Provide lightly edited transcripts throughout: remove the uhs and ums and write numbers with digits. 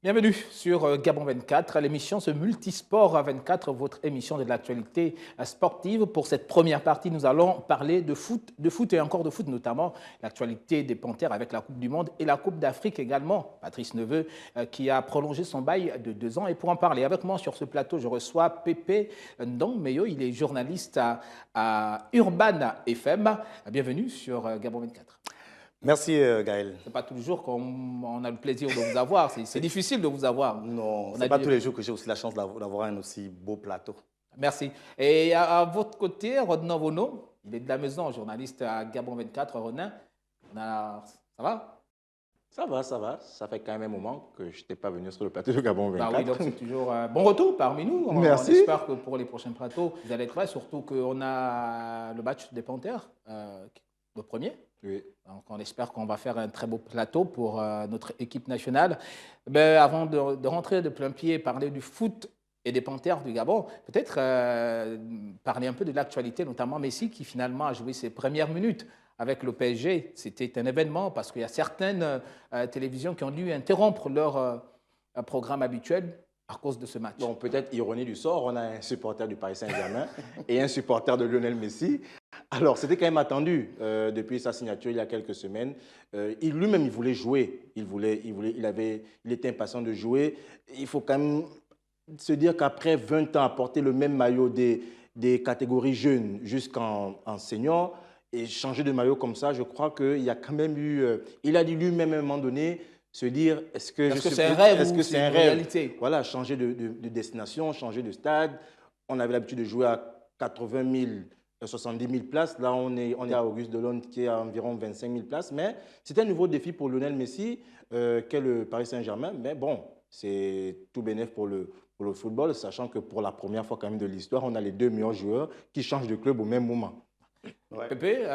Bienvenue sur Gabon 24, l'émission Ce Multisport 24, votre émission de l'actualité sportive. Pour cette première partie, nous allons parler de foot et encore de foot, notamment l'actualité des Panthères avec la Coupe du Monde et la Coupe d'Afrique également. Patrice Neveu qui a prolongé son bail de 2 ans. Et pour en parler avec moi sur ce plateau, je reçois Pépé Ndongmeyo. Il est journaliste à Urban FM. Bienvenue sur Gabon 24. Merci Gaël. Ce n'est pas tous les jours qu'on a le plaisir de vous avoir. C'est difficile de vous avoir. Non, ce n'est pas tous les jours que j'ai aussi la chance d'avoir un aussi beau plateau. Merci. Et à votre côté, Rodnan Vono, il est de la maison, journaliste à Gabon 24, Ronin. Ça va? Ça va, ça va. Ça fait quand même un moment que je n'étais pas venu sur le plateau de Gabon 24. Bah oui, donc c'est toujours un bon retour parmi nous. Merci. On espère que pour les prochains plateaux, vous allez être prêts, surtout qu'on a le match des Panthères, le premier. Oui. Donc on espère qu'on va faire un très beau plateau pour notre équipe nationale. Mais avant de rentrer de plein pied, parler du foot et des Panthères du Gabon, peut-être parler un peu de l'actualité, notamment Messi qui finalement a joué ses premières minutes avec le PSG. C'était un événement parce qu'il y a certaines télévisions qui ont dû interrompre leur programme habituel à cause de ce match. Bon, peut-être ironie du sort, on a un supporter du Paris Saint-Germain et un supporter de Lionel Messi. Alors, c'était quand même attendu depuis sa signature il y a quelques semaines. Lui-même, il voulait jouer. Il était impatient de jouer. Il faut quand même se dire qu'après 20 ans à porter le même maillot des catégories jeunes jusqu'en senior et changer de maillot comme ça, je crois qu'il y a quand même eu... il a dit lui-même à un moment donné, se dire, est-ce que c'est un rêve ou c'est une réalité? Voilà, changer de destination, changer de stade. On avait l'habitude de jouer à 80 000, 70 000 places. Là, on est à Auguste Delon qui est à environ 25 000 places. Mais c'est un nouveau défi pour Lionel Messi, qu'est le Paris Saint-Germain. Mais bon, c'est tout bénef pour le football, sachant que pour la première fois quand même de l'histoire, on a les deux meilleurs joueurs qui changent de club au même moment. Ouais. Pépé,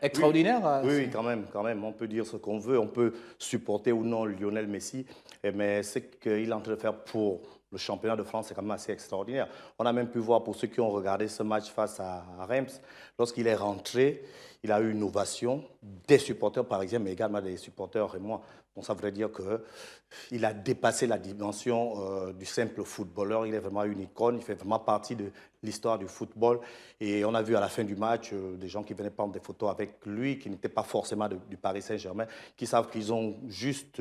extraordinaire. Oui, quand même. On peut dire ce qu'on veut. On peut supporter ou non Lionel Messi. Mais ce qu'il est en train de faire pour le championnat de France, c'est quand même assez extraordinaire. On a même pu voir, pour ceux qui ont regardé ce match face à Reims, lorsqu'il est rentré, il a eu une ovation des supporters parisiens, mais également des supporters rémois. Donc ça voudrait dire qu'il a dépassé la dimension du simple footballeur. Il est vraiment une icône, il fait vraiment partie de l'histoire du football. Et on a vu à la fin du match des gens qui venaient prendre des photos avec lui, qui n'étaient pas forcément du Paris Saint-Germain, qui savent qu'ils ont juste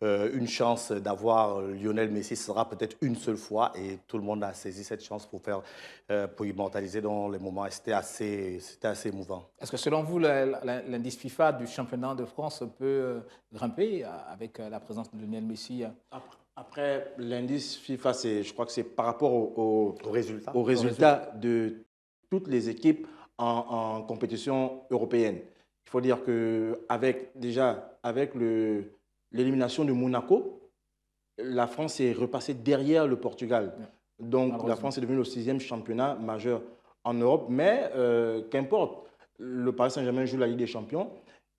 une chance d'avoir Lionel Messi. Ce sera peut-être une seule fois et tout le monde a saisi cette chance pour immortaliser dans les moments. C'était assez émouvant. Est-ce que selon vous, l'indice FIFA du championnat de France peut grimper avec la présence de Lionel Messi? Après, l'indice FIFA, je crois que c'est par rapport aux résultats de toutes les équipes en compétition européenne. Il faut dire qu'avec l'élimination de Monaco, la France est repassée derrière le Portugal. Donc la France est devenue le 6e championnat majeur en Europe. Mais qu'importe, le Paris Saint-Germain joue la Ligue des Champions.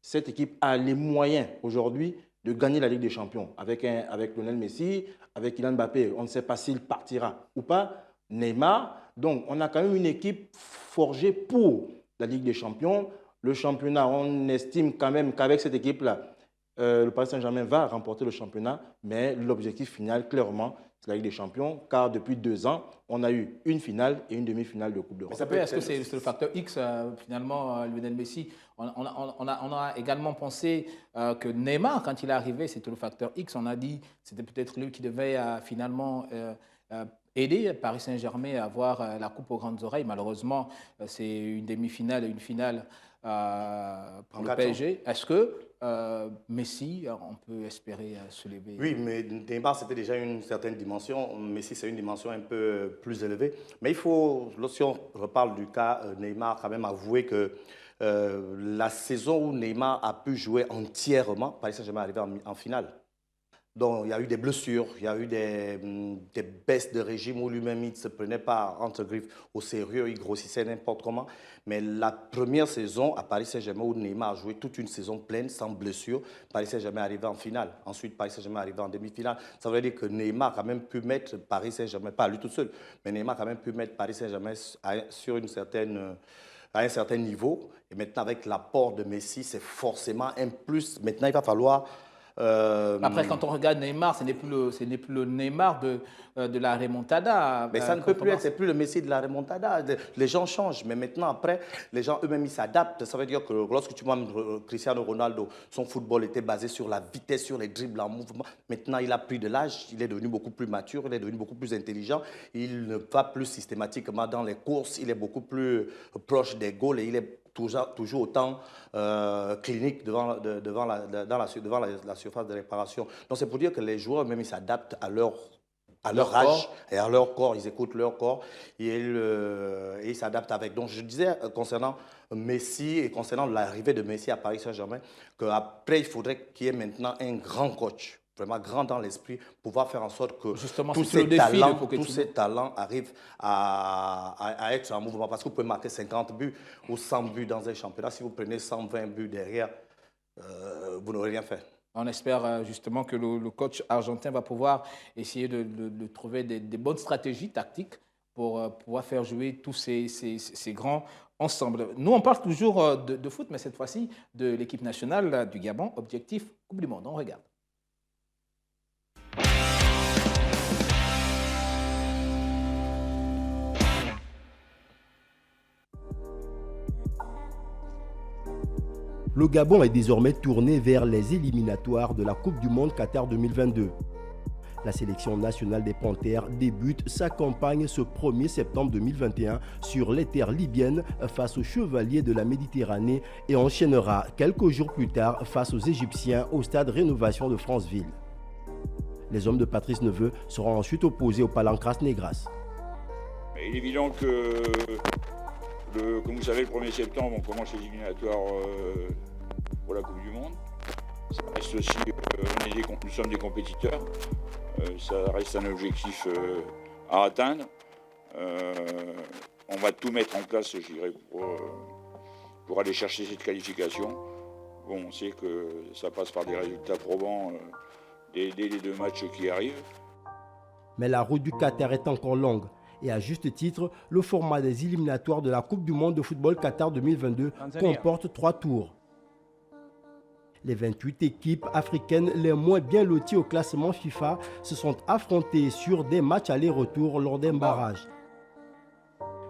Cette équipe a les moyens aujourd'hui de gagner la Ligue des Champions. Avec Lionel Messi, avec Kylian Mbappé, on ne sait pas s'il partira ou pas. Neymar. Donc on a quand même une équipe forgée pour la Ligue des Champions. Le championnat, on estime quand même qu'avec cette équipe-là, le Paris Saint-Germain va remporter le championnat, mais l'objectif final, clairement, c'est la Ligue des Champions, car depuis 2 ans, on a eu une finale et une demi-finale de Coupe d'Europe. Est-ce que c'est le facteur X, finalement, Lionel Messi? On a également pensé que Neymar, quand il est arrivé, c'était le facteur X. On a dit que c'était peut-être lui qui devait finalement aider Paris Saint-Germain à avoir la coupe aux grandes oreilles. Malheureusement, c'est une demi-finale et une finale pour le PSG. Est-ce que Messi, on peut espérer se lever? Oui, mais Neymar, c'était déjà une certaine dimension. Messi, c'est une dimension un peu plus élevée. Mais il faut, lorsqu'on reparle du cas Neymar, quand même avouer que la saison où Neymar a pu jouer entièrement, Paris Saint-Germain est arrivé en finale. Donc, il y a eu des blessures, il y a eu des baisses de régime où lui-même, il ne se prenait pas, entre griffes, au sérieux, il grossissait n'importe comment. Mais la première saison à Paris Saint-Germain, où Neymar a joué toute une saison pleine, sans blessure, Paris Saint-Germain est arrivé en finale. Ensuite, Paris Saint-Germain est arrivé en demi-finale. Ça veut dire que Neymar a quand même pu mettre Paris Saint-Germain, pas lui tout seul, mais Neymar a quand même pu mettre Paris Saint-Germain sur à un certain niveau. Et maintenant, avec l'apport de Messi, c'est forcément un plus. Maintenant, il va falloir Après, quand on regarde Neymar, ce n'est plus le Neymar de la remontada. Mais ça ne peut plus être, c'est plus le Messi de la remontada. Les gens changent, mais maintenant, après, les gens eux-mêmes, ils s'adaptent. Ça veut dire que lorsque tu vois Cristiano Ronaldo, son football était basé sur la vitesse, sur les dribbles en mouvement. Maintenant, il a pris de l'âge, il est devenu beaucoup plus mature, il est devenu beaucoup plus intelligent. Il ne va plus systématiquement dans les courses, il est beaucoup plus proche des goals et il est toujours autant clinique devant la surface de réparation. Donc c'est pour dire que les joueurs même ils s'adaptent à leur âge et à leur corps, ils écoutent leur corps et ils s'adaptent avec. Donc je disais concernant Messi et concernant l'arrivée de Messi à Paris Saint-Germain qu'après il faudrait qu'il y ait maintenant un grand coach, vraiment grand dans l'esprit, pouvoir faire en sorte que tous ces talents arrivent à être en mouvement. Parce que vous pouvez marquer 50 buts ou 100 buts dans un championnat. Si vous prenez 120 buts derrière, vous n'aurez rien fait. On espère justement que le coach argentin va pouvoir essayer de trouver des bonnes stratégies tactiques pour pouvoir faire jouer tous ces grands ensemble. Nous, on parle toujours de foot, mais cette fois-ci de l'équipe nationale du Gabon, objectif Coupe du Monde. On regarde. Le Gabon est désormais tourné vers les éliminatoires de la Coupe du Monde Qatar 2022. La sélection nationale des Panthères débute sa campagne ce 1er septembre 2021 sur les terres libyennes face aux Chevaliers de la Méditerranée et enchaînera quelques jours plus tard face aux Égyptiens au stade Rénovation de Franceville. Les hommes de Patrice Neveu seront ensuite opposés aux Palancras Negras. Il est évident que, comme vous savez, le 1er septembre, on commence les éliminatoires pour la Coupe du Monde. Ça reste aussi, nous sommes des compétiteurs, ça reste un objectif à atteindre. On va tout mettre en place, je dirais, pour aller chercher cette qualification. Bon, on sait que ça passe par des résultats probants dès les 2 matchs qui arrivent. Mais la route du Qatar est encore longue. Et à juste titre, le format des éliminatoires de la Coupe du Monde de football Qatar 2022 comporte 3 tours. Les 28 équipes africaines les moins bien loties au classement FIFA se sont affrontées sur des matchs aller-retour lors d'un barrage.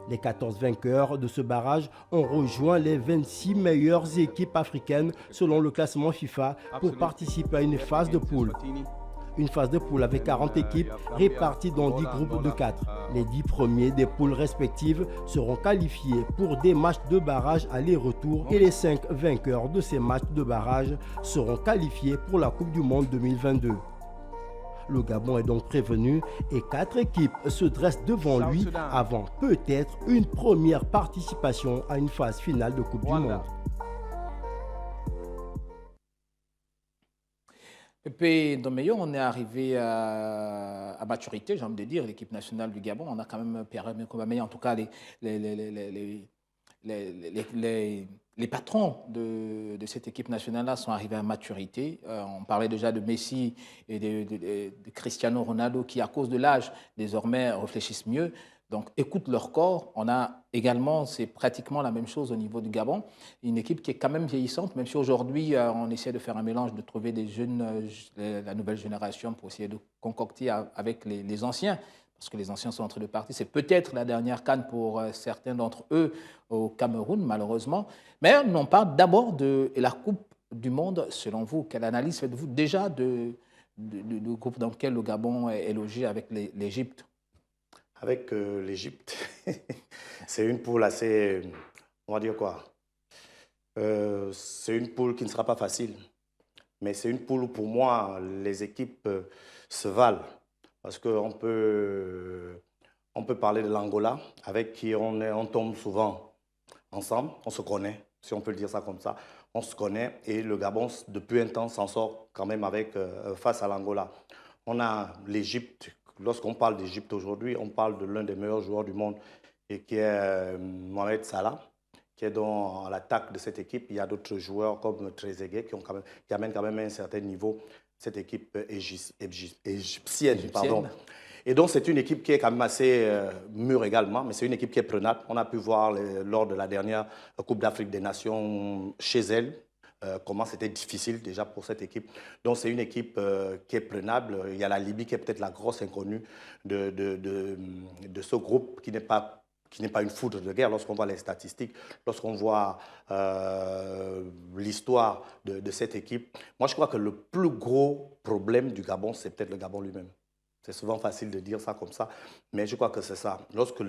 Les 14 vainqueurs de ce barrage ont rejoint les 26 meilleures équipes africaines selon le classement FIFA pour participer à une phase de poule. Une phase de poule avec 40 équipes réparties dans 10 groupes de 4. Les 10 premiers des poules respectives seront qualifiés pour des matchs de barrage aller-retour et les 5 vainqueurs de ces matchs de barrage seront qualifiés pour la Coupe du Monde 2022. Le Gabon est donc prévenu et 4 équipes se dressent devant lui avant peut-être une première participation à une phase finale de Coupe du Monde. Pépé Domeyo, on est arrivé à maturité, j'ai envie de dire, l'équipe nationale du Gabon. On a quand même Pierre-Emerick Aubameyang, en tout cas les patrons de cette équipe nationale-là sont arrivés à maturité. On parlait déjà de Messi et de Cristiano Ronaldo qui, à cause de l'âge, désormais réfléchissent mieux. Donc, écoutent leur corps. On a également, c'est pratiquement la même chose au niveau du Gabon, une équipe qui est quand même vieillissante, même si aujourd'hui, on essaie de faire un mélange, de trouver des jeunes, la nouvelle génération pour essayer de concocter avec les anciens, parce que les anciens sont en train de partir. C'est peut-être la dernière CAN pour certains d'entre eux au Cameroun, malheureusement. Mais on parle d'abord de la Coupe du Monde, selon vous. Quelle analyse faites-vous déjà du groupe dans lequel le Gabon est logé avec l'Égypte? Avec l'Égypte, c'est une poule assez, on va dire quoi, c'est une poule qui ne sera pas facile, mais c'est une poule où pour moi les équipes se valent, parce qu'on peut parler de l'Angola, avec qui on tombe souvent ensemble, on se connaît, si on peut le dire ça comme ça, on se connaît, et le Gabon depuis un temps s'en sort quand même face à l'Angola. On a l'Égypte. Lorsqu'on parle d'Égypte aujourd'hui, on parle de l'un des meilleurs joueurs du monde et qui est Mohamed Salah, qui est dans l'attaque de cette équipe. Il y a d'autres joueurs comme Trezeguet qui amènent quand même à un certain niveau cette équipe égyptienne. Pardon. Et donc c'est une équipe qui est quand même assez mûre également, mais c'est une équipe qui est prenable. On a pu voir lors de la dernière Coupe d'Afrique des Nations chez elle, comment c'était difficile déjà pour cette équipe. Donc c'est une équipe qui est prenable. Il y a la Libye qui est peut-être la grosse inconnue de ce groupe qui n'est pas une foudre de guerre lorsqu'on voit les statistiques, lorsqu'on voit l'histoire de cette équipe. Moi, je crois que le plus gros problème du Gabon, c'est peut-être le Gabon lui-même. C'est souvent facile de dire ça comme ça, mais je crois que c'est ça. Lorsque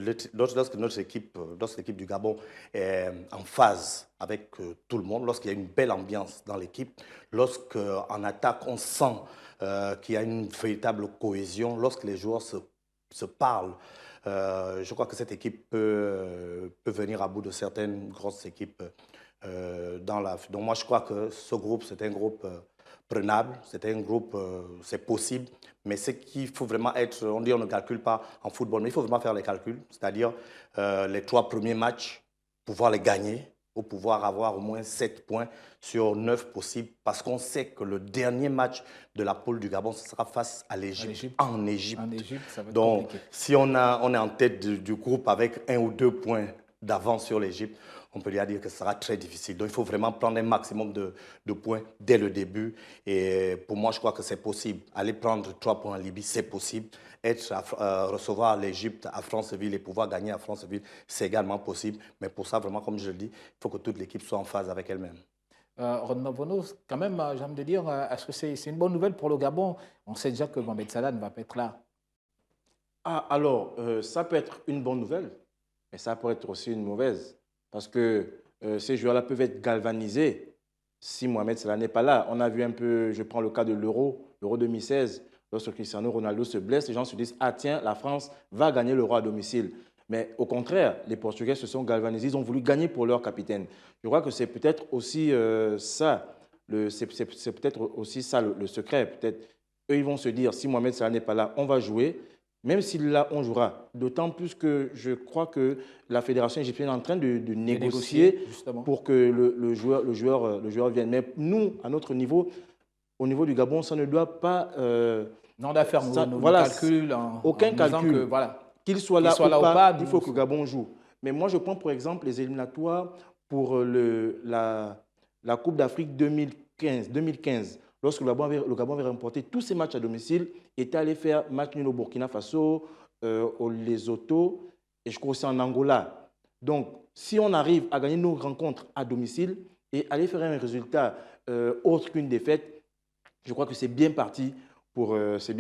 notre équipe, l'équipe du Gabon est en phase avec tout le monde, lorsqu'il y a une belle ambiance dans l'équipe, lorsqu'en attaque, on sent qu'il y a une véritable cohésion, lorsque les joueurs se parlent, je crois que cette équipe peut venir à bout de certaines grosses équipes. Donc moi, je crois que ce groupe, c'est un groupe prenable, c'est un groupe, c'est possible, mais ce qu'il faut vraiment être, on dit on ne calcule pas en football, mais il faut vraiment faire les calculs, c'est-à-dire les 3 premiers matchs, pouvoir les gagner, ou pouvoir avoir au moins 7 points sur 9 possibles, parce qu'on sait que le dernier match de la poule du Gabon, ce sera face à l'Égypte, en Égypte. En Égypte, ça va être Donc, compliqué. si on est en tête du groupe avec 1 ou 2 points d'avance sur l'Égypte, on peut dire que ce sera très difficile. Donc, il faut vraiment prendre un maximum de points dès le début. Et pour moi, je crois que c'est possible. Aller prendre 3 points en Libye, c'est possible. Recevoir l'Égypte à Franceville et pouvoir gagner à Franceville, c'est également possible. Mais pour ça, vraiment, comme je le dis, il faut que toute l'équipe soit en phase avec elle-même. Rodney Bono, quand même, j'ai envie de dire, est-ce que c'est une bonne nouvelle pour le Gabon? On sait déjà que Mohamed Salah ne va pas être là. Ah, alors, ça peut être une bonne nouvelle, mais ça peut être aussi une mauvaise. Parce que ces joueurs-là peuvent être galvanisés si Mohamed Salah n'est pas là. On a vu un peu, je prends le cas de l'Euro 2016, lorsque Cristiano Ronaldo se blesse, les gens se disent « Ah tiens, la France va gagner l'Euro à domicile ». Mais au contraire, les Portugais se sont galvanisés, ils ont voulu gagner pour leur capitaine. Je crois que c'est peut-être aussi ça, c'est peut-être aussi ça le secret. Peut-être eux, ils vont se dire « Si Mohamed Salah n'est pas là, on va jouer ». Même s'il est là, on jouera. D'autant plus que je crois que la fédération égyptienne est en train de négocier pour que le joueur vienne. Mais nous, à notre niveau, au niveau du Gabon, ça ne doit pas... non, on doit faire nos voilà, calculs. Aucun calcul. Que, voilà, qu'il soit là ou pas, il faut que le Gabon joue. Mais moi, je prends pour exemple les éliminatoires pour la Coupe d'Afrique 2015. Lorsque le Gabon avait remporté tous ses matchs à domicile, était allé faire match nul au Burkina Faso, au Lesotho et je crois aussi en Angola. Donc, si on arrive à gagner nos rencontres à domicile et aller faire un résultat autre qu'une défaite, je crois que c'est bien parti pour, se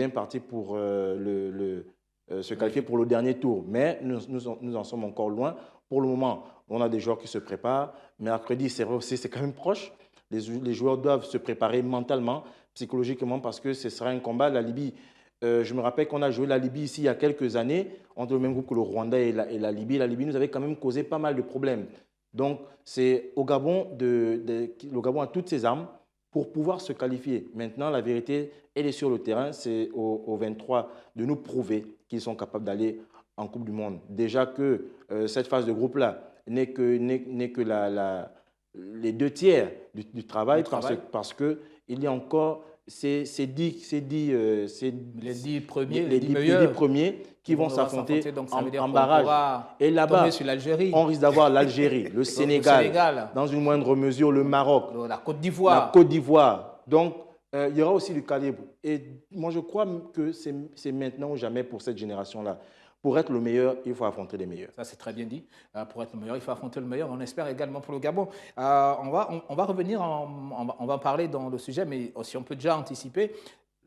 qualifier pour le dernier tour. Mais nous en sommes encore loin. Pour le moment, on a des joueurs qui se préparent. Mercredi, c'est vrai aussi, c'est quand même proche. Les joueurs doivent se préparer mentalement, psychologiquement, parce que ce sera un combat. La Libye, je me rappelle qu'on a joué la Libye ici il y a quelques années, entre le même groupe que le Rwanda et la Libye. La Libye nous avait quand même causé pas mal de problèmes. Donc, c'est au Gabon, le Gabon a toutes ses armes pour pouvoir se qualifier. Maintenant, la vérité, elle est sur le terrain. C'est aux 23 de nous prouver qu'ils sont capables d'aller en Coupe du Monde. Déjà que cette phase de groupe-là n'est que les 2 tiers du travail, parce qu'il y a encore les 10 premiers qui vont s'affronter en barrage. Et là-bas, on risque d'avoir l'Algérie, le Sénégal, dans une moindre mesure le Maroc, la Côte d'Ivoire. Donc, il y aura aussi du calibre. Et moi, je crois que c'est maintenant ou jamais pour cette génération-là. Pour être le meilleur, il faut affronter les meilleurs. Ça, c'est très bien dit. Pour être le meilleur, il faut affronter le meilleur. On espère également pour le Gabon. On va revenir, on va parler dans le sujet, mais aussi on peut déjà anticiper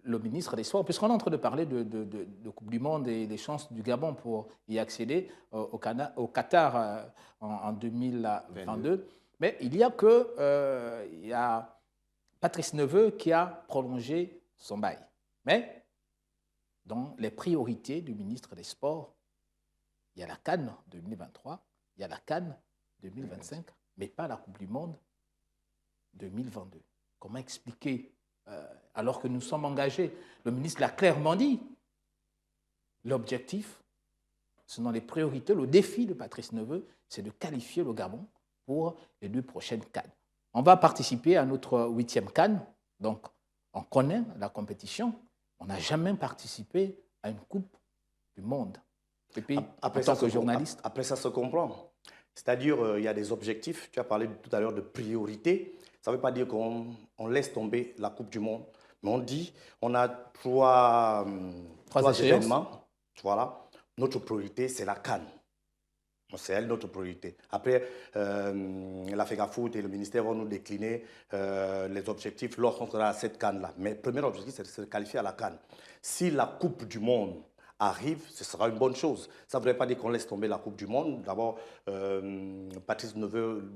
le ministre des Sports, puisqu'on est en train de parler de Coupe du Monde et des chances du Gabon pour y accéder au Qatar en 2022. Mais il y a Patrice Neveu qui a prolongé son bail. Mais dans les priorités du ministre des Sports, il y a la CAN 2023, il y a la CAN 2025, mais pas la Coupe du Monde 2022. Comment expliquer, alors que nous sommes engagés, le ministre l'a clairement dit, l'objectif, ce sont les priorités, le défi de Patrice Neveu, c'est de qualifier le Gabon pour les 2 prochaines CAN. On va participer à notre 8e CAN, donc on connaît la compétition. On n'a jamais participé à une Coupe du Monde. Et puis, en tant que journaliste. Après, ça se comprend. C'est-à-dire, il y a des objectifs. Tu as parlé tout à l'heure de priorité. Ça ne veut pas dire qu'on laisse tomber la Coupe du Monde, mais on dit on a trois événements. Voilà. Notre priorité, c'est la CAN. C'est elle notre priorité. Après, la FEGAFOOT et le ministère vont nous décliner les objectifs lorsqu'on sera à cette CAN-là. Mais le premier objectif, c'est de se qualifier à la CAN. Si la Coupe du Monde arrive, ce sera une bonne chose. Ça ne voudrait pas dire qu'on laisse tomber la Coupe du Monde. D'abord, Patrice Neveu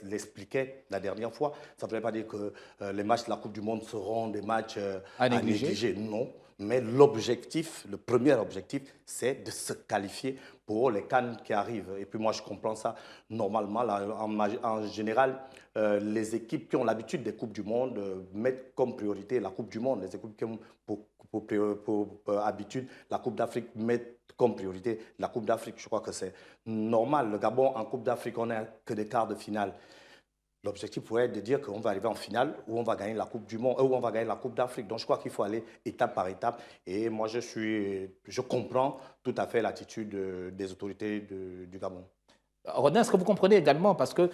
l'expliquait la dernière fois. Ça ne voudrait pas dire que les matchs de la Coupe du Monde seront des matchs à négliger. Non. Mais l'objectif, le premier objectif, c'est de se qualifier pour les CAN qui arrivent. Et puis moi, je comprends ça normalement. Là, en général, les équipes qui ont l'habitude des Coupes du Monde mettent comme priorité la Coupe du Monde. Les équipes qui ont pour habitude la Coupe d'Afrique mettent comme priorité la Coupe d'Afrique. Je crois que c'est normal. Le Gabon, en Coupe d'Afrique, on n'a que des quarts de finale. L'objectif pourrait être de dire qu'on va arriver en finale où on va gagner la Coupe du Monde, où on va gagner la Coupe d'Afrique. Donc je crois qu'il faut aller étape par étape. Et moi, je comprends tout à fait l'attitude des autorités du Gabon. Rodin, est-ce que vous comprenez également? Parce que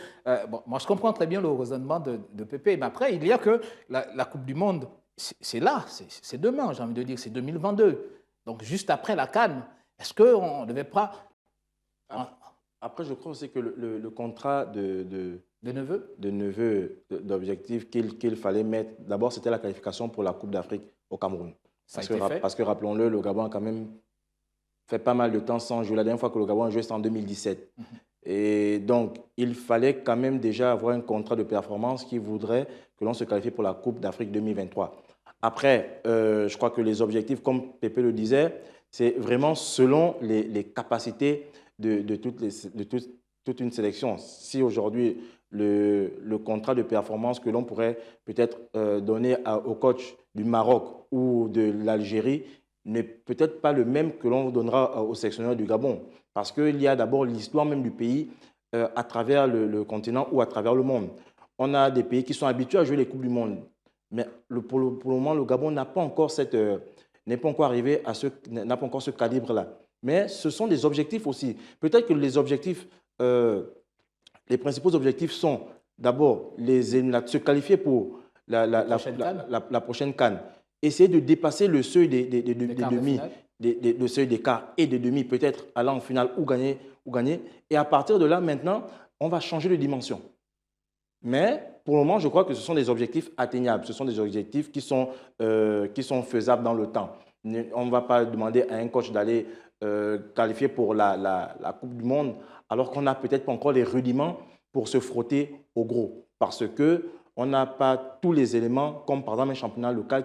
moi, je comprends très bien le raisonnement de Pépé. Mais après, il y a que la Coupe du Monde, c'est là, c'est demain, j'ai envie de dire, c'est 2022. Donc juste après la CAN, est-ce qu'on ne devait pas... Après, je crois aussi que le contrat de Neveu d'objectif qu'il fallait mettre, d'abord c'était la qualification pour la Coupe d'Afrique au Cameroun. Parce que rappelons-le, le Gabon a quand même fait pas mal de temps sans jouer. La dernière fois que le Gabon a joué, c'était en 2017. Et donc, il fallait quand même déjà avoir un contrat de performance qui voudrait que l'on se qualifie pour la Coupe d'Afrique 2023. Après, je crois que les objectifs, comme Pépé le disait, c'est vraiment selon les capacités de toute une sélection. Si aujourd'hui, le contrat de performance que l'on pourrait peut-être donner au coach du Maroc ou de l'Algérie n'est peut-être pas le même que l'on donnera au sélectionneur du Gabon. Parce qu'il y a d'abord l'histoire même du pays à travers le continent ou à travers le monde. On a des pays qui sont habitués à jouer les Coupes du Monde. Mais pour le moment, le Gabon n'a pas encore arrivé à n'a pas encore ce calibre-là. Mais ce sont des objectifs aussi. Peut-être que les objectifs, les principaux objectifs sont d'abord se qualifier pour la prochaine CAN. Essayer de dépasser le seuil des demi, le seuil des quarts et des demi, peut-être aller en finale ou gagner. Et à partir de là, maintenant, on va changer de dimension. Mais pour le moment, je crois que ce sont des objectifs atteignables. Ce sont des objectifs qui sont faisables dans le temps. On ne va pas demander à un coach d'aller qualifier pour la Coupe du Monde alors qu'on n'a peut-être pas encore les rudiments pour se frotter au gros. Parce qu'on n'a pas tous les éléments, comme par exemple un championnat local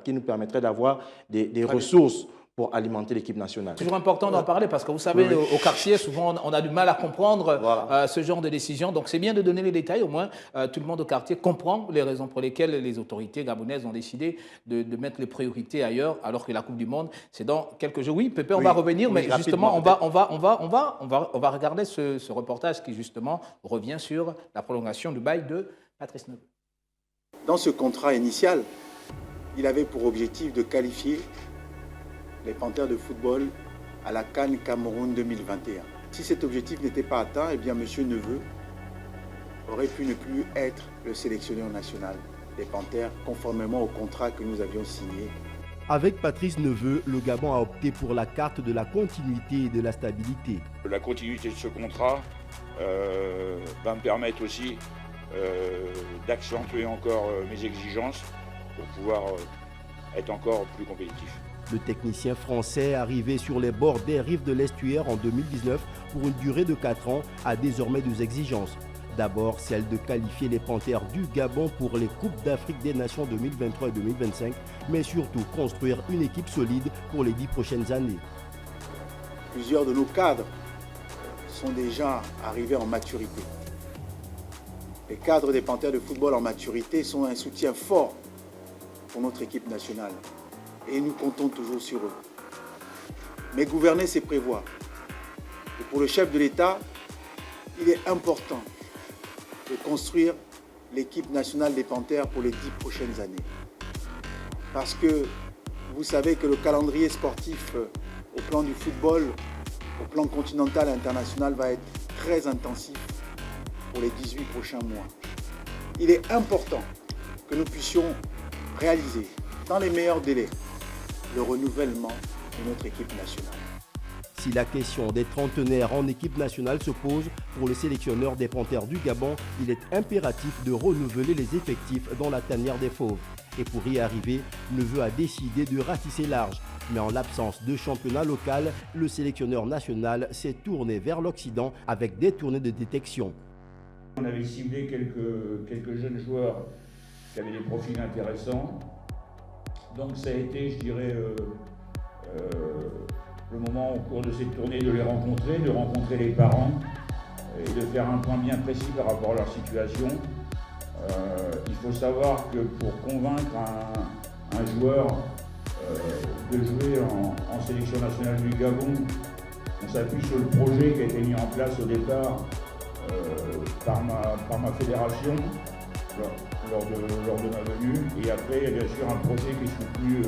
qui nous permettrait d'avoir des ressources pour alimenter l'équipe nationale. C'est toujours important d'en parler parce que vous savez, au quartier, souvent, on a du mal à comprendre ce genre de décision. Donc, c'est bien de donner les détails. Au moins, tout le monde au quartier comprend les raisons pour lesquelles les autorités gabonaises ont décidé de mettre les priorités ailleurs, alors que la Coupe du Monde, c'est dans quelques jours. Oui, Pépé, on va revenir, mais justement, on va regarder ce reportage qui, justement, revient sur la prolongation du bail de Patrice Neveu. Dans ce contrat initial, il avait pour objectif de qualifier les Panthères de football à la CAN Cameroun 2021. Si cet objectif n'était pas atteint, eh bien M. Neveu aurait pu ne plus être le sélectionneur national des Panthères, conformément au contrat que nous avions signé. Avec Patrice Neveu, le Gabon a opté pour la carte de la continuité et de la stabilité. La continuité de ce contrat va me permettre aussi d'accentuer encore mes exigences pour pouvoir être encore plus compétitif. Le technicien français, arrivé sur les bords des rives de l'estuaire en 2019 pour une durée de 4 ans, a désormais 2 exigences. D'abord, celle de qualifier les Panthères du Gabon pour les Coupes d'Afrique des Nations 2023 et 2025, mais surtout construire une équipe solide pour les 10 prochaines années. Plusieurs de nos cadres sont déjà arrivés en maturité. Les cadres des Panthères de football en maturité sont un soutien fort pour notre équipe nationale. Et nous comptons toujours sur eux. Mais gouverner, c'est prévoir. Et pour le chef de l'État, il est important de construire l'équipe nationale des Panthères pour les 10 prochaines années. Parce que vous savez que le calendrier sportif au plan du football, au plan continental et international, va être très intensif pour les 18 prochains mois. il est important que nous puissions réaliser dans les meilleurs délais le renouvellement de notre équipe nationale. Si la question des trentenaires en équipe nationale se pose pour le sélectionneur des Panthères du Gabon, il est impératif de renouveler les effectifs dans la tanière des Fauves. Et pour y arriver, Neveu a décidé de ratisser large. Mais en l'absence de championnat local, le sélectionneur national s'est tourné vers l'Occident avec des tournées de détection. On avait ciblé quelques jeunes joueurs qui avaient des profils intéressants. Donc ça a été, je dirais, le moment au cours de cette tournée de les rencontrer, de rencontrer les parents et de faire un point bien précis par rapport à leur situation. Il faut savoir que pour convaincre un joueur de jouer en sélection nationale du Gabon, on s'appuie sur le projet qui a été mis en place au départ par ma fédération lors de ma venue. Et après, il y a bien sûr un projet qui est soutenu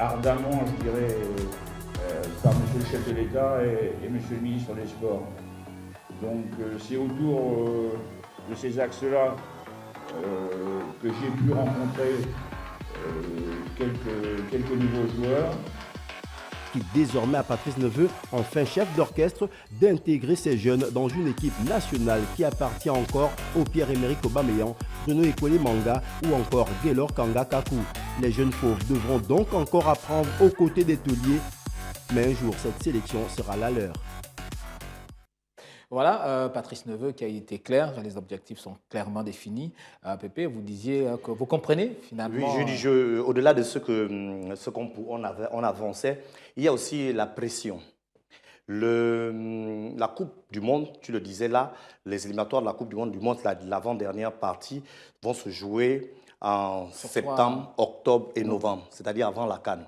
ardemment, je dirais, par M. le chef de l'État et M. le ministre des Sports. Donc c'est autour de ces axes-là que j'ai pu rencontrer quelques nouveaux joueurs. Qui désormais à Patrice Neveu, enfin chef d'orchestre, d'intégrer ces jeunes dans une équipe nationale qui appartient encore au Pierre-Emerick Aubameyang, Bruno Ekole Manga ou encore Gaylor Kanga Kaku. Les jeunes fauves devront donc encore apprendre aux côtés des tauliers, mais un jour cette sélection sera la leur. Voilà, Patrice Neveu qui a été clair, les objectifs sont clairement définis. Pépé, vous disiez que vous comprenez finalement. Oui, je dis, au-delà de ce qu'on avançait, il y a aussi la pression. La Coupe du Monde, tu le disais là, les éliminatoires de la Coupe du Monde, l'avant-dernière partie, vont se jouer en septembre, octobre et novembre, c'est-à-dire avant la CAN.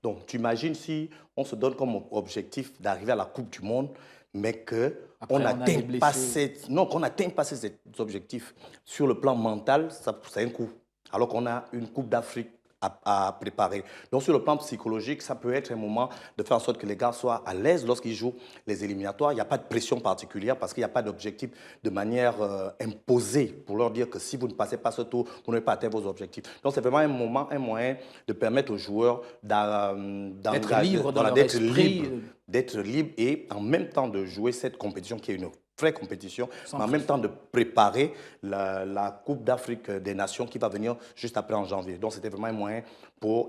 Donc, tu imagines si on se donne comme objectif d'arriver à la Coupe du Monde, mais qu'on n'atteint pas ces objectifs sur le plan mental, c'est un coup. Alors qu'on a une Coupe d'Afrique à préparer. Donc sur le plan psychologique, ça peut être un moment de faire en sorte que les gars soient à l'aise lorsqu'ils jouent les éliminatoires. Il n'y a pas de pression particulière parce qu'il n'y a pas d'objectif de manière imposée pour leur dire que si vous ne passez pas ce tour, vous n'avez pas atteint vos objectifs. Donc c'est vraiment un moyen de permettre aux joueurs d'être libres dans leur esprit. D'être libre et en même temps de jouer cette compétition qui est une vraie compétition, mais en même temps de préparer la Coupe d'Afrique des Nations qui va venir juste après en janvier. Donc c'était vraiment un moyen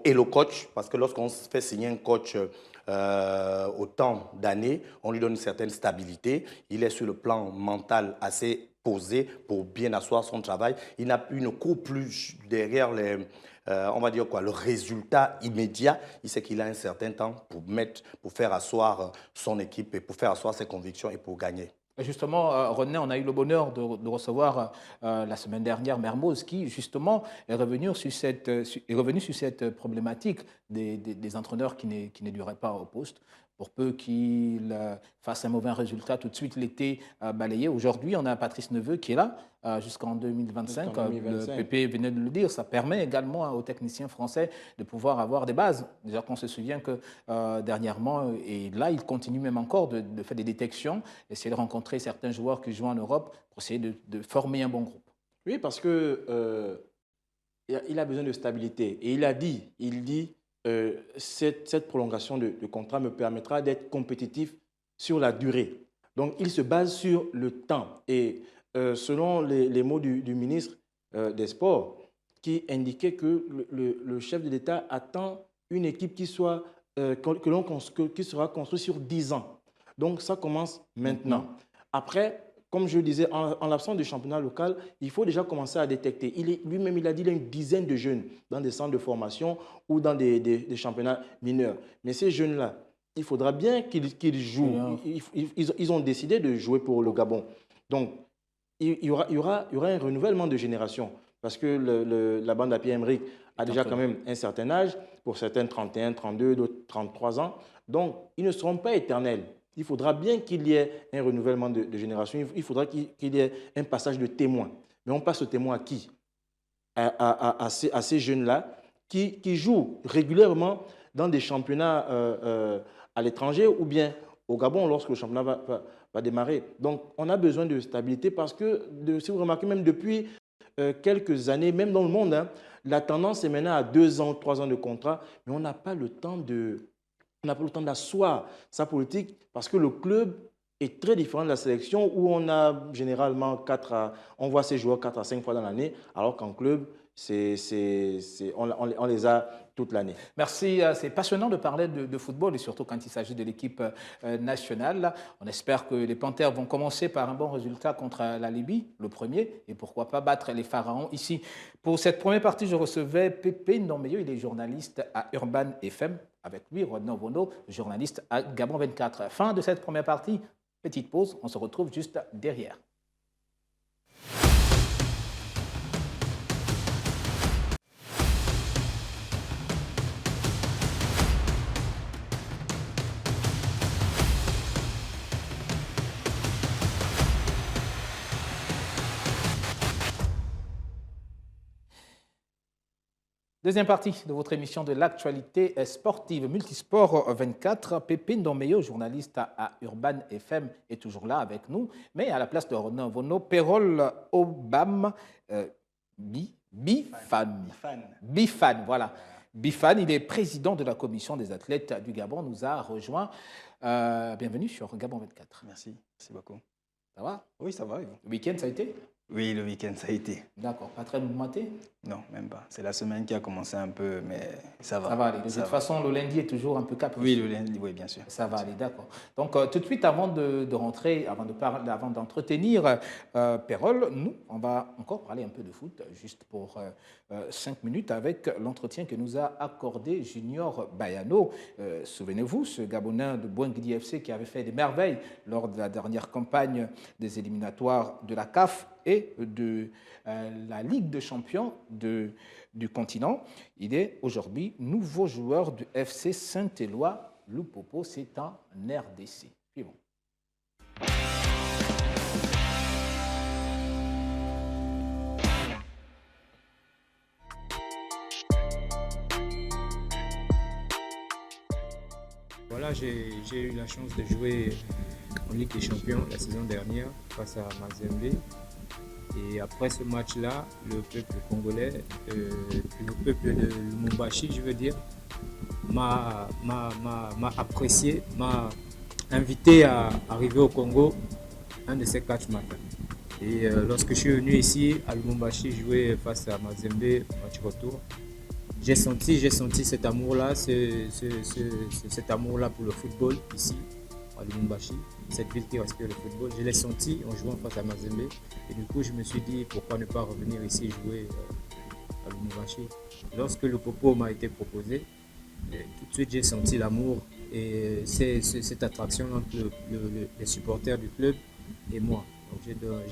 et le coach, parce que lorsqu'on fait signer un coach autant d'années, on lui donne une certaine stabilité, il est sur le plan mental assez posé pour bien asseoir son travail, il ne court plus derrière on va dire quoi, le résultat immédiat, il sait qu'il a un certain temps pour faire asseoir son équipe et pour faire asseoir ses convictions et pour gagner. Justement, René, on a eu le bonheur de recevoir la semaine dernière Mermoz qui, justement, est revenu sur cette problématique des entraîneurs qui ne duraient pas au poste. Pour peu qu'il fasse un mauvais résultat, tout de suite l'été balayé. Aujourd'hui, on a Patrice Neveu qui est là jusqu'en 2025. Le PP venait de le dire, ça permet également aux techniciens français de pouvoir avoir des bases. Déjà qu'on se souvient que dernièrement, et là, il continue même encore de faire des détections, essayer de rencontrer certains joueurs qui jouent en Europe pour essayer de former un bon groupe. Oui, parce que il a besoin de stabilité. Et il dit, cette prolongation de contrat me permettra d'être compétitif sur la durée. Donc, il se base sur le temps. Et selon les mots du ministre des Sports, qui indiquait que le chef de l'État attend une équipe qui sera construite sur 10 ans. Donc, ça commence maintenant. Après, comme je le disais, en l'absence de championnat local, il faut déjà commencer à détecter. Lui-même, il a dit qu'il y a une dizaine de jeunes dans des centres de formation ou dans des championnats mineurs. Mais ces jeunes-là, il faudra bien qu'ils jouent. Ils ont décidé de jouer pour le Gabon. Donc, il y aura un renouvellement de génération. Parce que la bande à Pierre-Emerick a déjà quand même un certain âge, pour certains 31, 32, d'autres 33 ans. Donc, ils ne seront pas éternels. Il faudra bien qu'il y ait un renouvellement de génération. Il faudra qu'il y ait un passage de témoin. Mais on passe au témoin à qui? À ces jeunes-là qui jouent régulièrement dans des championnats à l'étranger ou bien au Gabon lorsque le championnat va démarrer. Donc, on a besoin de stabilité parce que, si vous remarquez, même depuis quelques années, même dans le monde, hein, la tendance est maintenant à 2 ans, 3 ans de contrat, mais on n'a pas le temps d'asseoir sa politique parce que le club est très différent de la sélection où on a généralement on voit ces joueurs 4 à 5 fois dans l'année, alors qu'en club, on les a toute l'année. Merci, c'est passionnant de parler de football et surtout quand il s'agit de l'équipe nationale. On espère que les Panthères vont commencer par un bon résultat contre la Libye, le premier, et pourquoi pas battre les Pharaons ici. Pour cette première partie, je recevais Pépé Ndombeyo, il est journaliste à Urban FM. Avec lui, Rodnan Vono, journaliste à Gabon 24. Fin de cette première partie, petite pause, on se retrouve juste derrière. Deuxième partie de votre émission de l'actualité sportive Multisport 24. Pépé Ndombeyo, journaliste à Urban FM, est toujours là avec nous. Mais à la place de Rodnan Vono, Perol Obam Bifan, voilà. Bifan, il est président de la commission des athlètes du Gabon, nous a rejoint. Bienvenue sur Gabon 24. Merci beaucoup. Ça va? Oui, ça va. Le week-end, ça a été? Oui, le week-end, ça a été. D'accord, pas très mouvementé? Non, même pas. C'est la semaine qui a commencé un peu, mais ça va. Ça va aller. De toute façon, le lundi est toujours un peu capricieux. Oui, le lundi, oui, bien sûr. Ça va aller, d'accord. Donc, tout de suite, avant de rentrer, avant d'entretenir Perol, nous, on va encore parler un peu de foot, juste pour 5 minutes, avec l'entretien que nous a accordé Junior Bayano. Souvenez-vous, ce Gabonais de Boinguidi FC qui avait fait des merveilles lors de la dernière campagne des éliminatoires de la CAF et de la Ligue des champions du continent. Il est aujourd'hui nouveau joueur du FC Saint-Éloi. Lupopo, c'est en RDC. Suivons. Voilà, j'ai eu la chance de jouer en Ligue des Champions la saison dernière face à Mazembe. Et après ce match-là, le peuple congolais, le peuple de Lumumbashi, je veux dire, m'a apprécié, m'a invité à arriver au Congo un de ces 4 matins. Et lorsque je suis venu ici à Lumumbashi jouer face à Mazembe, match retour, j'ai senti cet amour-là, cet amour-là pour le football ici à Lumumbashi, cette ville qui respire le football. Je l'ai senti en jouant face à Mazembe et du coup je me suis dit pourquoi ne pas revenir ici jouer à Lumumbashi. Lorsque le Popo m'a été proposé, tout de suite j'ai senti l'amour et cette attraction entre les supporters du club et moi. Donc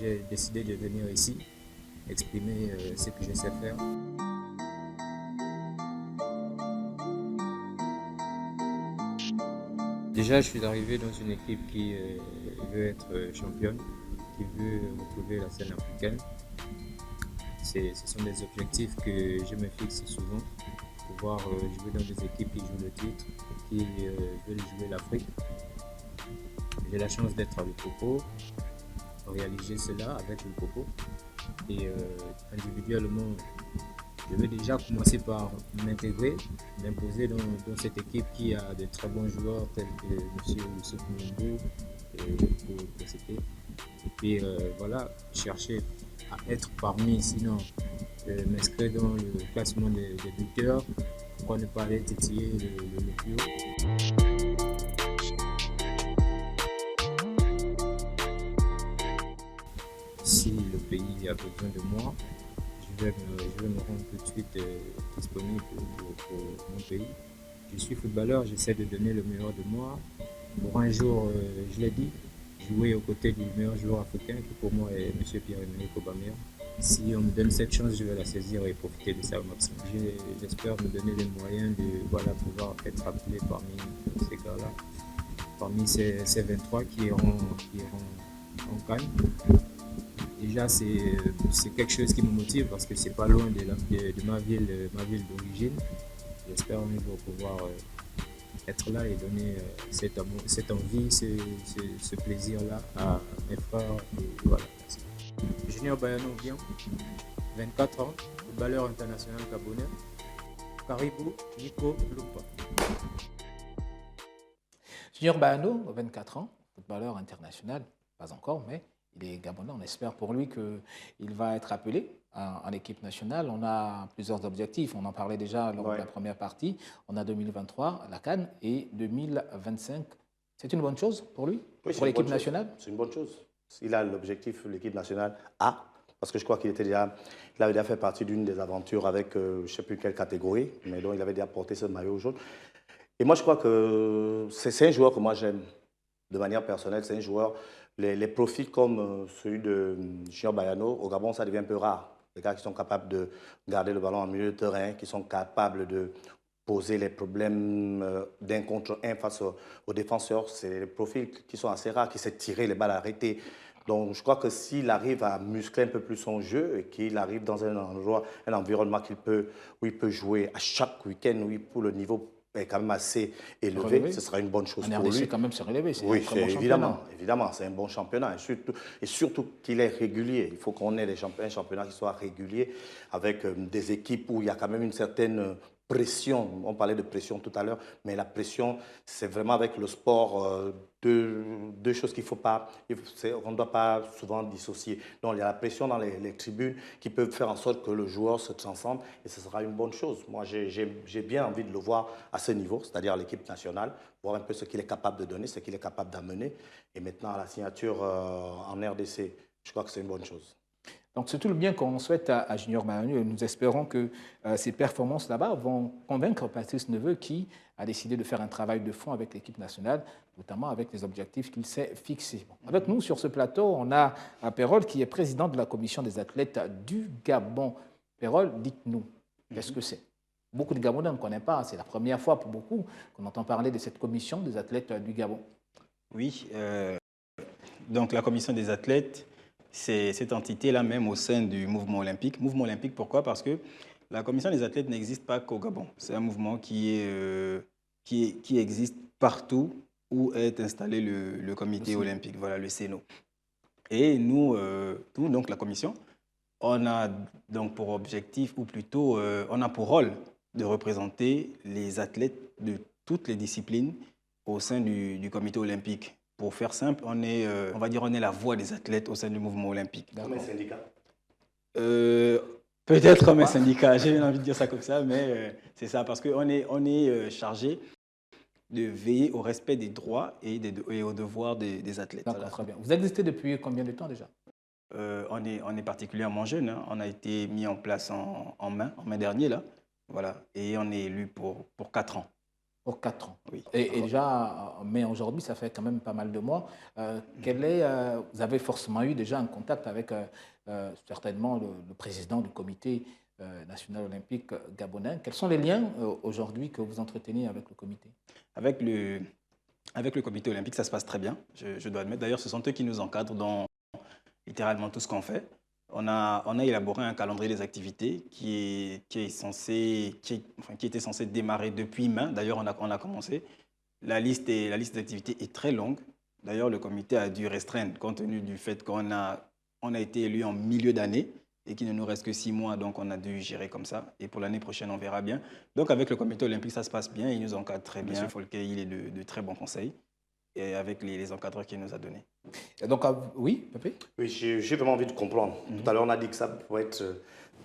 j'ai décidé de venir ici exprimer ce que je sais faire. Déjà, je suis arrivé dans une équipe qui veut être championne, qui veut retrouver la scène africaine. Ce sont des objectifs que je me fixe souvent, pouvoir jouer dans des équipes qui jouent le titre, qui veulent jouer l'Afrique. J'ai la chance d'être avec le Popo, réaliser cela avec le Popo. Et individuellement, je vais déjà commencer par m'intégrer, m'imposer dans cette équipe qui a de très bons joueurs tels que M. Youssef Moumbou pour citer. Et puis voilà, chercher à être parmi, sinon m'inscrire dans le classement des buteurs, pourquoi ne pas aller titiller le plus haut. Si le pays a besoin de moi, je vais me rendre tout de suite disponible pour mon pays. Je suis footballeur, j'essaie de donner le meilleur de moi. Pour un jour, je l'ai dit, jouer aux côtés du meilleur joueur africain qui pour moi est M. Pierre-Emerick Aubameyang. Si on me donne cette chance, je vais la saisir et profiter de ça au maximum. J'espère me donner les moyens de pouvoir être appelé parmi ces gars-là, parmi ces 23 qui iront en Cannes. Déjà, c'est quelque chose qui me motive parce que c'est pas loin de ma ville d'origine. J'espère un jour pouvoir être là et donner cette envie, ce plaisir-là à mes frères. Et voilà. Junior Bayano, bien. 24 ans, footballeur international gabonais. Caribou Nico Lumba. Junior Bayano, 24 ans, footballeur international, pas encore, mais il est gabonais. On espère pour lui qu'il va être appelé en équipe nationale. On a plusieurs objectifs. On en parlait déjà lors de la première partie. On a 2023, la CAN, et 2025. C'est une bonne chose pour lui, pour l'équipe nationale? C'est une bonne chose. Il a l'objectif, l'équipe nationale A, parce que je crois qu'il avait déjà fait partie d'une des aventures avec, je ne sais plus quelle catégorie, mais donc il avait déjà porté ce maillot jaune. Et moi, je crois que c'est un joueur que moi j'aime de manière personnelle. C'est un joueur, les profils comme celui de Junior Bayano, au Gabon, ça devient un peu rare. Les gars qui sont capables de garder le ballon en milieu de terrain, qui sont capables de poser les problèmes d'un contre un face aux défenseurs. C'est des profils qui sont assez rares, qui savent tirer les balles arrêtées. Donc, je crois que s'il arrive à muscler un peu plus son jeu et qu'il arrive dans un endroit, un environnement où il peut jouer à chaque week-end, où le niveau est quand même assez élevé, ce sera une bonne chose pour lui. Quand même se relever, c'est oui, un très bon évidemment, c'est un bon championnat. Et surtout qu'il est régulier. Il faut qu'on ait un championnat qui soit régulier, avec des équipes où il y a quand même une certaine pression. On parlait de pression tout à l'heure, mais la pression, c'est vraiment avec le sport deux choses qu'il faut pas, on ne doit pas souvent dissocier. Donc il y a la pression dans les tribunes qui peuvent faire en sorte que le joueur se transcende et ce sera une bonne chose. Moi, j'ai bien envie de le voir à ce niveau, c'est-à-dire à l'équipe nationale, voir un peu ce qu'il est capable de donner, ce qu'il est capable d'amener. Et maintenant, à la signature en RDC, je crois que c'est une bonne chose. Donc, c'est tout le bien qu'on souhaite à Junior Bayano et nous espérons que ses performances là-bas vont convaincre Patrice Neveu qui a décidé de faire un travail de fond avec l'équipe nationale, notamment avec les objectifs qu'il s'est fixés. Avec nous sur ce plateau, on a Pérol qui est président de la commission des athlètes du Gabon. Pérol, dites-nous, qu'est-ce que c'est? Beaucoup de Gabonais ne connaissent pas, c'est la première fois pour beaucoup qu'on entend parler de cette commission des athlètes du Gabon. Oui, donc la commission des athlètes, c'est cette entité-là même au sein du mouvement olympique. Mouvement olympique, pourquoi? Parce que la commission des athlètes n'existe pas qu'au Gabon. C'est un mouvement qui existe partout où est installé le comité olympique, voilà, le CENO. Et nous, donc la commission, on a donc pour objectif, ou plutôt, on a pour rôle de représenter les athlètes de toutes les disciplines au sein du comité olympique. Pour faire simple, on est la voix des athlètes au sein du mouvement olympique. Comme un syndicat? Peut-être comme un syndicat, j'ai envie de dire ça comme ça, mais c'est ça, parce qu'on est chargé de veiller au respect des droits et aux devoirs des athlètes. D'accord, très bien. Vous existez depuis combien de temps déjà? On est particulièrement jeune, hein. On a été mis en place en mai dernier, là, voilà, et on est élu pour 4 ans. Pour 4 ans. Oui. Et déjà, mais aujourd'hui, ça fait quand même pas mal de mois. Vous avez forcément eu déjà un contact avec certainement le président du comité national olympique gabonais. Quels sont les liens aujourd'hui que vous entretenez avec le comité? Avec le comité olympique, ça se passe très bien, je dois admettre. D'ailleurs, ce sont eux qui nous encadrent dans littéralement tout ce qu'on fait. On a élaboré un calendrier des activités qui était censé démarrer depuis mai. D'ailleurs, on a commencé. La liste d'activités est très longue. D'ailleurs, le comité a dû restreindre compte tenu du fait qu'on a été élu en milieu d'année et qu'il ne nous reste que 6 mois. Donc, on a dû gérer comme ça. Et pour l'année prochaine, on verra bien. Donc, avec le comité olympique, ça se passe bien. Il nous encadre très bien. M. Folke, il est de très bons conseils. Et avec les encadreurs qu'il nous a donnés. Et donc, oui, Pépé? Oui, j'ai vraiment envie de comprendre. Tout à l'heure, on a dit que ça pourrait être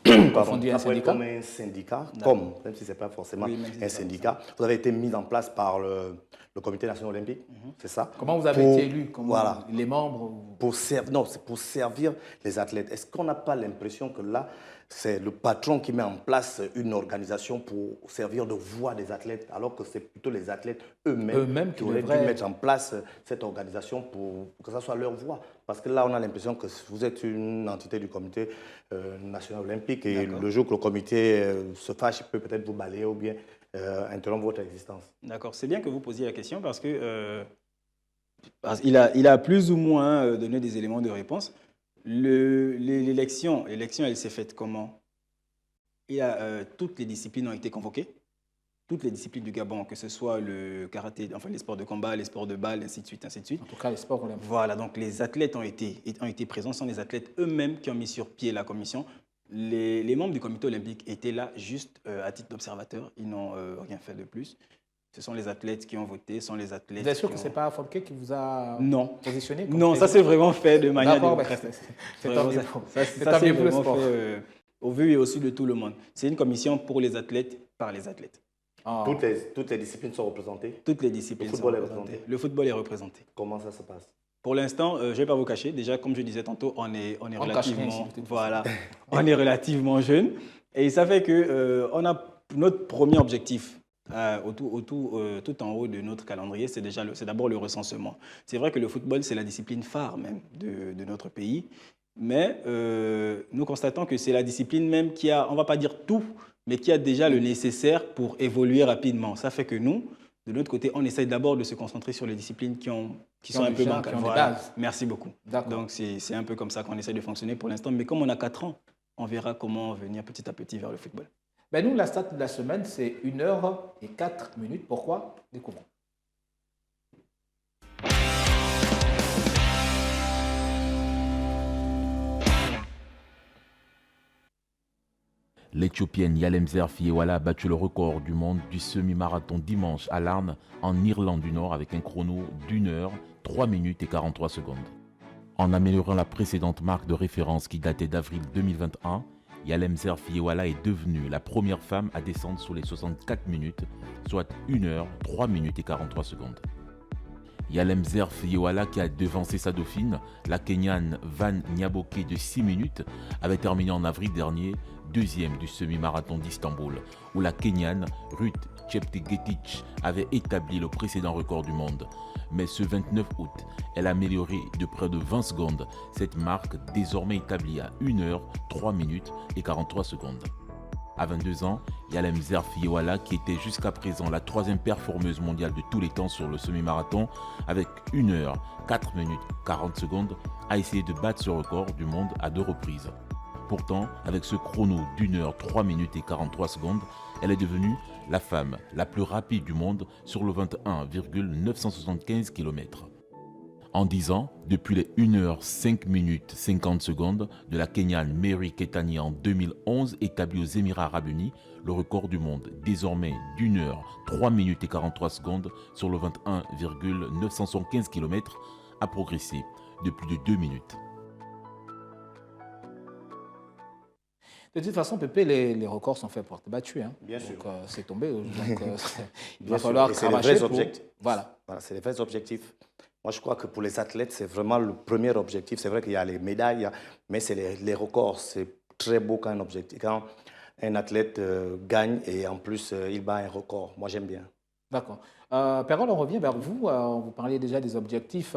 comme un syndicat, même si ce n'est pas forcément un syndicat. Vous avez été mis en place par le Comité national olympique, c'est ça? Comment vous avez été élu? Voilà. Les membres? Non, c'est pour servir les athlètes. Est-ce qu'on n'a pas l'impression que là, c'est le patron qui met en place une organisation pour servir de voix des athlètes, alors que c'est plutôt les athlètes eux-mêmes qui auraient dû mettre en place cette organisation pour que ça soit leur voix? Parce que là, on a l'impression que vous êtes une entité du comité national olympique et le jour que le comité se fâche, il peut peut-être vous balayer ou bien interrompre votre existence. D'accord, c'est bien que vous posiez la question parce que il a plus ou moins donné des éléments de réponse. L'élection, elle s'est faite comment? Toutes les disciplines ont été convoquées. Toutes les disciplines du Gabon, que ce soit le karaté, enfin les sports de combat, les sports de balle, ainsi de suite, ainsi de suite. En tout cas, les sports olympiques. Voilà, donc les athlètes ont été présents. Ce sont les athlètes eux-mêmes qui ont mis sur pied la commission. les membres du comité olympique étaient là juste à titre d'observateur. Ils n'ont rien fait de plus. Ce sont les athlètes qui ont voté, ce sont les athlètes. Vous êtes sûr que ce n'est pas Folke qui vous a positionné Non, ça c'est vraiment fait de manière démocratique. C'est tant mieux. Ça c'est vraiment fait au vu et au su de tout le monde. C'est une commission pour les athlètes, par les athlètes. Oh. Toutes les disciplines sont représentées? Toutes les disciplines sont représentées. Le football est représenté. Comment ça se passe? Pour l'instant, je ne vais pas vous cacher, déjà comme je disais tantôt, on est relativement, on est relativement jeune. Et ça fait qu'on a notre premier objectif tout en haut de notre calendrier, c'est d'abord le recensement. C'est vrai que le football, c'est la discipline phare même de notre pays. Mais nous constatons que c'est la discipline même qui a, on ne va pas dire tout, mais qui a déjà le nécessaire pour évoluer rapidement. Ça fait que nous, de notre côté, on essaye d'abord de se concentrer sur les disciplines qui sont un peu bancaires. Voilà. Merci beaucoup. Donc, c'est un peu comme ça qu'on essaie de fonctionner pour l'instant. Mais comme on a 4 ans, on verra comment venir petit à petit vers le football. Ben nous, la stat de la semaine, c'est 1h04. Pourquoi? Découvrons. L'Éthiopienne Yalemzer Fiyewala a battu le record du monde du semi-marathon dimanche à Larne, en Irlande du Nord, avec un chrono d'1h, 3 minutes et 43 secondes. En améliorant la précédente marque de référence qui datait d'avril 2021, Yalemzer Fiyewala est devenue la première femme à descendre sous les 64 minutes, soit 1h, 3 minutes et 43 secondes. Yalemzer Fiyewala, qui a devancé sa dauphine, la Kenyane Van Nyaboke de 6 minutes, avait terminé en avril dernier deuxième du semi-marathon d'Istanbul, où la Kenyane Ruth Cheptegei avait établi le précédent record du monde. Mais ce 29 août, elle a amélioré de près de 20 secondes cette marque désormais établie à 1h, 3 minutes et 43 secondes. À 22 ans, Yalemzer Fiyewala, qui était jusqu'à présent la 3e performeuse mondiale de tous les temps sur le semi-marathon, avec 1h, 4 minutes 40 secondes, a essayé de battre ce record du monde à 2 reprises. Pourtant, avec ce chrono d'1h, 3 minutes et 43 secondes, elle est devenue la femme la plus rapide du monde sur le 21,975 km. En 10 ans, depuis les 1h, 5 minutes 50 secondes de la Kenyane Mary Keitany en 2011 établie aux Émirats Arabes Unis, le record du monde, désormais d'1h, 3 minutes et 43 secondes sur le 21,975 km, a progressé de plus de 2 minutes. De toute façon, Pépé, les records sont faits pour être battus. Hein. Bien sûr. Donc, c'est tombé. Donc, il va falloir cravacher pour... Voilà, c'est les vrais objectifs. Moi, je crois que pour les athlètes, c'est vraiment le premier objectif. C'est vrai qu'il y a les médailles, mais c'est les records. C'est très beau quand un athlète gagne et en plus, il bat un record. Moi, j'aime bien. D'accord. Perrol, on revient vers vous. Vous parliez déjà des objectifs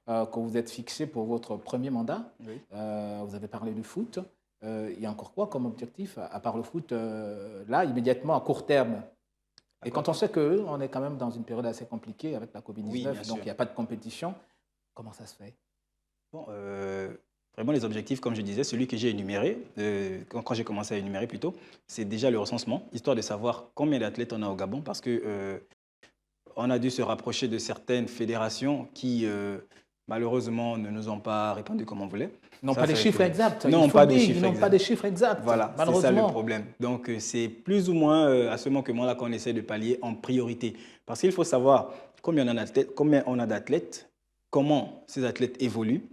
que vous êtes fixés pour votre premier mandat. Oui. Vous avez parlé du foot. Il y a encore quoi comme objectif, à part le foot, là, immédiatement, à court terme? Et quand on sait qu'on est quand même dans une période assez compliquée avec la Covid-19, oui, donc il n'y a pas de compétition, comment ça se fait? Bon, vraiment, les objectifs, comme je disais, celui que j'ai énuméré, quand j'ai commencé à énumérer plutôt, c'est déjà le recensement, histoire de savoir combien d'athlètes on a au Gabon, parce que on a dû se rapprocher de certaines fédérations qui, malheureusement, ne nous ont pas répondu comme on voulait. Non, pas des chiffres exacts. Non, pas des chiffres exacts. Ils n'ont pas des chiffres exacts. Voilà, c'est ça le problème. Donc, c'est plus ou moins à ce moment-là qu'on essaie de pallier en priorité. Parce qu'il faut savoir combien on a d'athlètes, comment ces athlètes évoluent,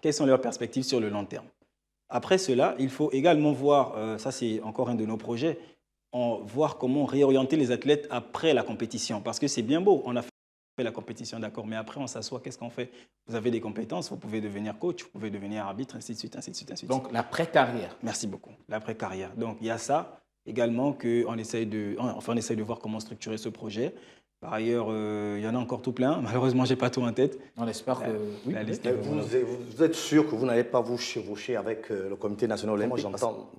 quelles sont leurs perspectives sur le long terme. Après cela, il faut également voir, ça c'est encore un de nos projets, voir comment réorienter les athlètes après la compétition. Parce que c'est bien beau, on a fait la compétition, d'accord, mais après on s'assoit, qu'est-ce qu'on fait? Vous avez des compétences, vous pouvez devenir coach, vous pouvez devenir arbitre, ainsi de suite, ainsi de suite, ainsi de suite. Donc l'après-carrière. Merci beaucoup, l'après-carrière. Donc il y a ça également qu'on essaye de voir comment structurer ce projet. Par ailleurs, il y en a encore tout plein. Malheureusement, je n'ai pas tout en tête. On espère que oui. Vous êtes sûr que vous n'allez pas vous chevaucher avec le comité national olympique? On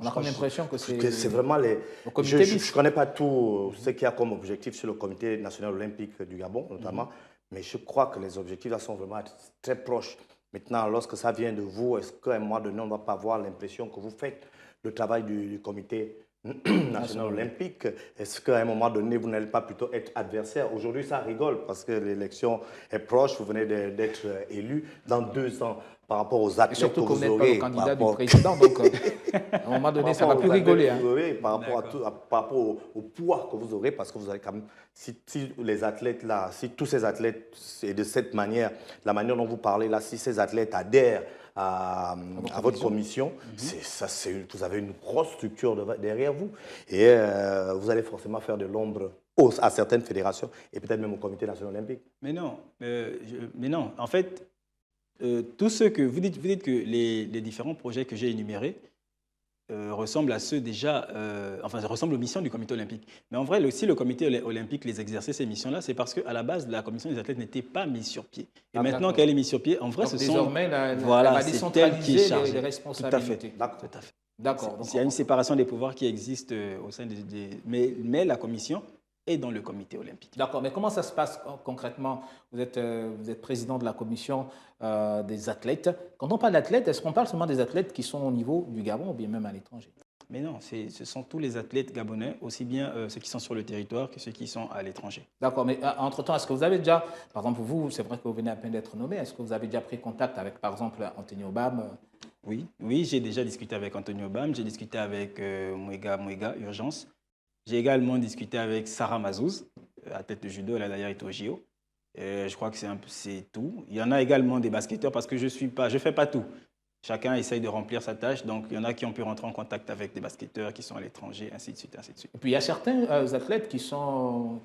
a comme l'impression que c'est vraiment les... Je ne connais pas tout ce qu'il y a comme objectif sur le comité national olympique du Gabon, notamment, mais je crois que les objectifs là sont vraiment très proches. Maintenant, lorsque ça vient de vous, est-ce qu'à un moment donné, on ne va pas avoir l'impression que vous faites le travail du comité national olympique? Est-ce qu'à un moment donné, vous n'allez pas plutôt être adversaire? Aujourd'hui, ça rigole parce que l'élection est proche, vous venez d'être élu. Dans 2 ans, par rapport aux Et athlètes surtout que qu'on vous n'est pas aurez. le candidat par du rapport- président, donc à un moment donné, ça va plus rigoler. Hein. Par rapport au poids que vous aurez, parce que vous allez quand même, si les athlètes là, si tous ces athlètes, c'est de cette manière, la manière dont vous parlez là, si ces athlètes adhèrent à votre commission, vous avez une grosse structure derrière vous et vous allez forcément faire de l'ombre à certaines fédérations et peut-être même au comité national olympique. Mais non, en fait, tout ce que vous dites que les différents projets que j'ai énumérés ressemblent à ceux déjà, ressemblent aux missions du comité olympique. Mais en vrai, si le comité olympique les exerçait, ces missions-là, c'est parce qu'à la base, la commission des athlètes n'était pas mise sur pied. Et maintenant qu'elle est mise sur pied, en vrai, donc, ce sont... désormais, elle voilà, va c'est décentraliser elle qui est chargée. les responsabilités. Tout à fait. D'accord. Il y a une séparation des pouvoirs qui existe au sein mais la commission est dans le comité olympique. D'accord, mais comment ça se passe concrètement? Vous êtes président de la commission des athlètes. Quand on parle d'athlètes, est-ce qu'on parle seulement des athlètes qui sont au niveau du Gabon ou bien même à l'étranger? Mais non, ce sont tous les athlètes gabonais, aussi bien ceux qui sont sur le territoire que ceux qui sont à l'étranger. D'accord, mais entre-temps, est-ce que vous avez déjà, par exemple, vous, c'est vrai que vous venez à peine d'être nommé, est-ce que vous avez déjà pris contact avec, par exemple, Antonio Bam? Oui, j'ai déjà discuté avec Antonio Bam, j'ai discuté avec Mouega Urgence. J'ai également discuté avec Sarah Mazouz, à tête de judo, elle a d'ailleurs été au JO. Je crois que c'est tout. Il y en a également des basketteurs parce que je ne fais pas tout. Chacun essaye de remplir sa tâche. Donc, il y en a qui ont pu rentrer en contact avec des basketteurs qui sont à l'étranger, ainsi de suite, ainsi de suite. Et puis, il y a certains athlètes qui sont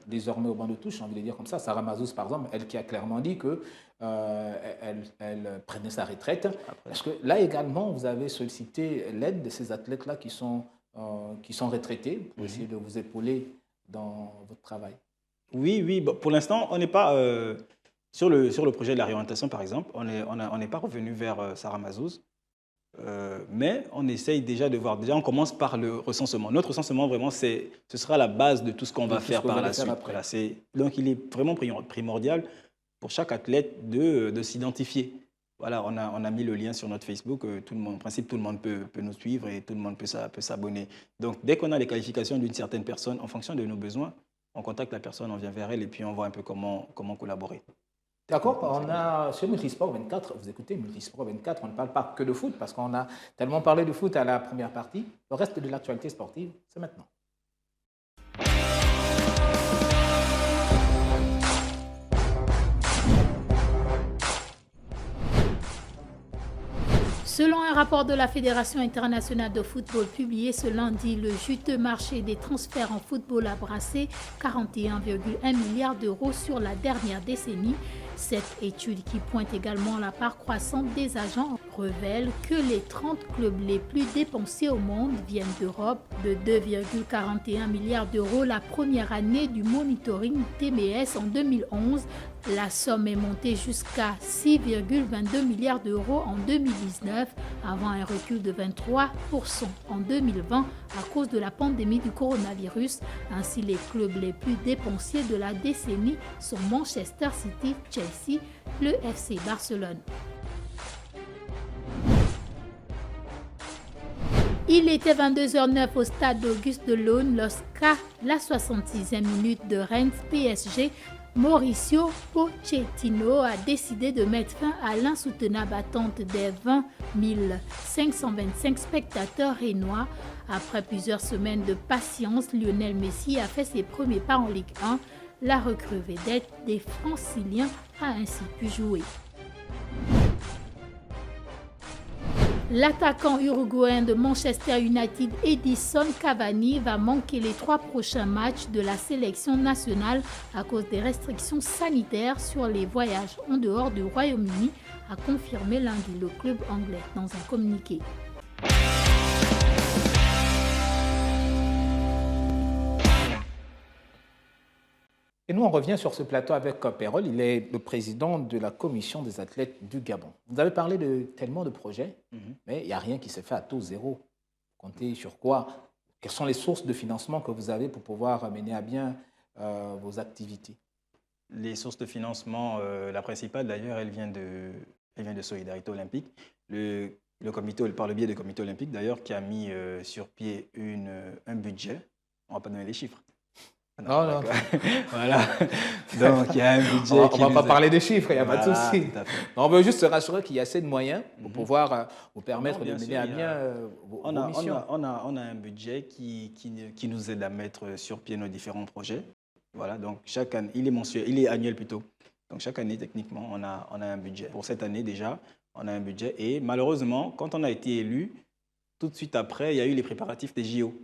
désormais au banc de touche, j'ai envie de dire comme ça. Sarah Mazouz, par exemple, elle qui a clairement dit qu'elle prenait sa retraite. Est-ce que là également, vous avez sollicité l'aide de ces athlètes-là qui sont retraités pour essayer de vous épauler dans votre travail? Oui. Bon, pour l'instant, on n'est pas... Sur le projet de la réorientation, par exemple, on n'est pas revenu vers Sarah Mazouz, mais on essaye déjà de voir. Déjà, on commence par le recensement. Notre recensement, vraiment, ce sera la base de tout ce qu'on va faire par la suite. Voilà, donc, il est vraiment primordial pour chaque athlète de s'identifier. Voilà, on a mis le lien sur notre Facebook. En principe, tout le monde peut nous suivre et tout le monde peut s'abonner. Donc, dès qu'on a les qualifications d'une certaine personne, en fonction de nos besoins, on contacte la personne, on vient vers elle et puis on voit un peu comment collaborer. D'accord, on a sur Multisport 24, vous écoutez Multisport 24, on ne parle pas que de foot parce qu'on a tellement parlé de foot à la première partie. Le reste de l'actualité sportive, c'est maintenant. Selon un rapport de la Fédération internationale de football publié ce lundi, le juteux marché des transferts en football a brassé 41,1 milliards d'euros sur la dernière décennie. Cette étude, qui pointe également la part croissante des agents, révèle que les 30 clubs les plus dépensés au monde viennent d'Europe. De 2,41 milliards d'euros la première année du monitoring TMS en 2011, la somme est montée jusqu'à 6,22 milliards d'euros en 2019, avant un recul de 23% en 2020 à cause de la pandémie du coronavirus. Ainsi, les clubs les plus dépensiers de la décennie sont Manchester City, Chelsea, le FC Barcelone. Il était 22h09 au stade d'Auguste Delaune lorsqu'à la 66e minute de Rennes PSG, Mauricio Pochettino a décidé de mettre fin à l'insoutenable attente des 20 525 spectateurs rénois. Après plusieurs semaines de patience, Lionel Messi a fait ses premiers pas en Ligue 1. La recrue vedette des Franciliens a ainsi pu jouer. L'attaquant uruguayen de Manchester United, Edison Cavani, va manquer les 3 prochains matchs de la sélection nationale à cause des restrictions sanitaires sur les voyages en dehors du Royaume-Uni, a confirmé lundi le club anglais dans un communiqué. Et nous, on revient sur ce plateau avec Perrol. Il est le président de la commission des athlètes du Gabon. Vous avez parlé de tellement de projets, mais il n'y a rien qui s'est fait à taux zéro. Vous comptez sur quoi? Quelles sont les sources de financement que vous avez pour pouvoir mener à bien vos activités? Les sources de financement, la principale d'ailleurs, elle vient de Solidarité Olympique. Le comité, par le biais du comité olympique d'ailleurs, qui a mis sur pied un budget. On ne va pas donner les chiffres. Non, non. Voilà. Donc, il y a un budget On ne va pas parler des chiffres, il n'y a pas de souci. tout à fait. On veut juste se rassurer qu'il y a assez de moyens pour pouvoir vous permettre de bien mener sûr, à bien vos missions. On a un budget qui nous aide à mettre sur pied nos différents projets. Voilà, donc chaque année, il est mensuel, il est annuel plutôt. Donc chaque année, techniquement, on a un budget. Pour cette année déjà, on a un budget. Et malheureusement, quand on a été élu, tout de suite après, il y a eu les préparatifs des JO.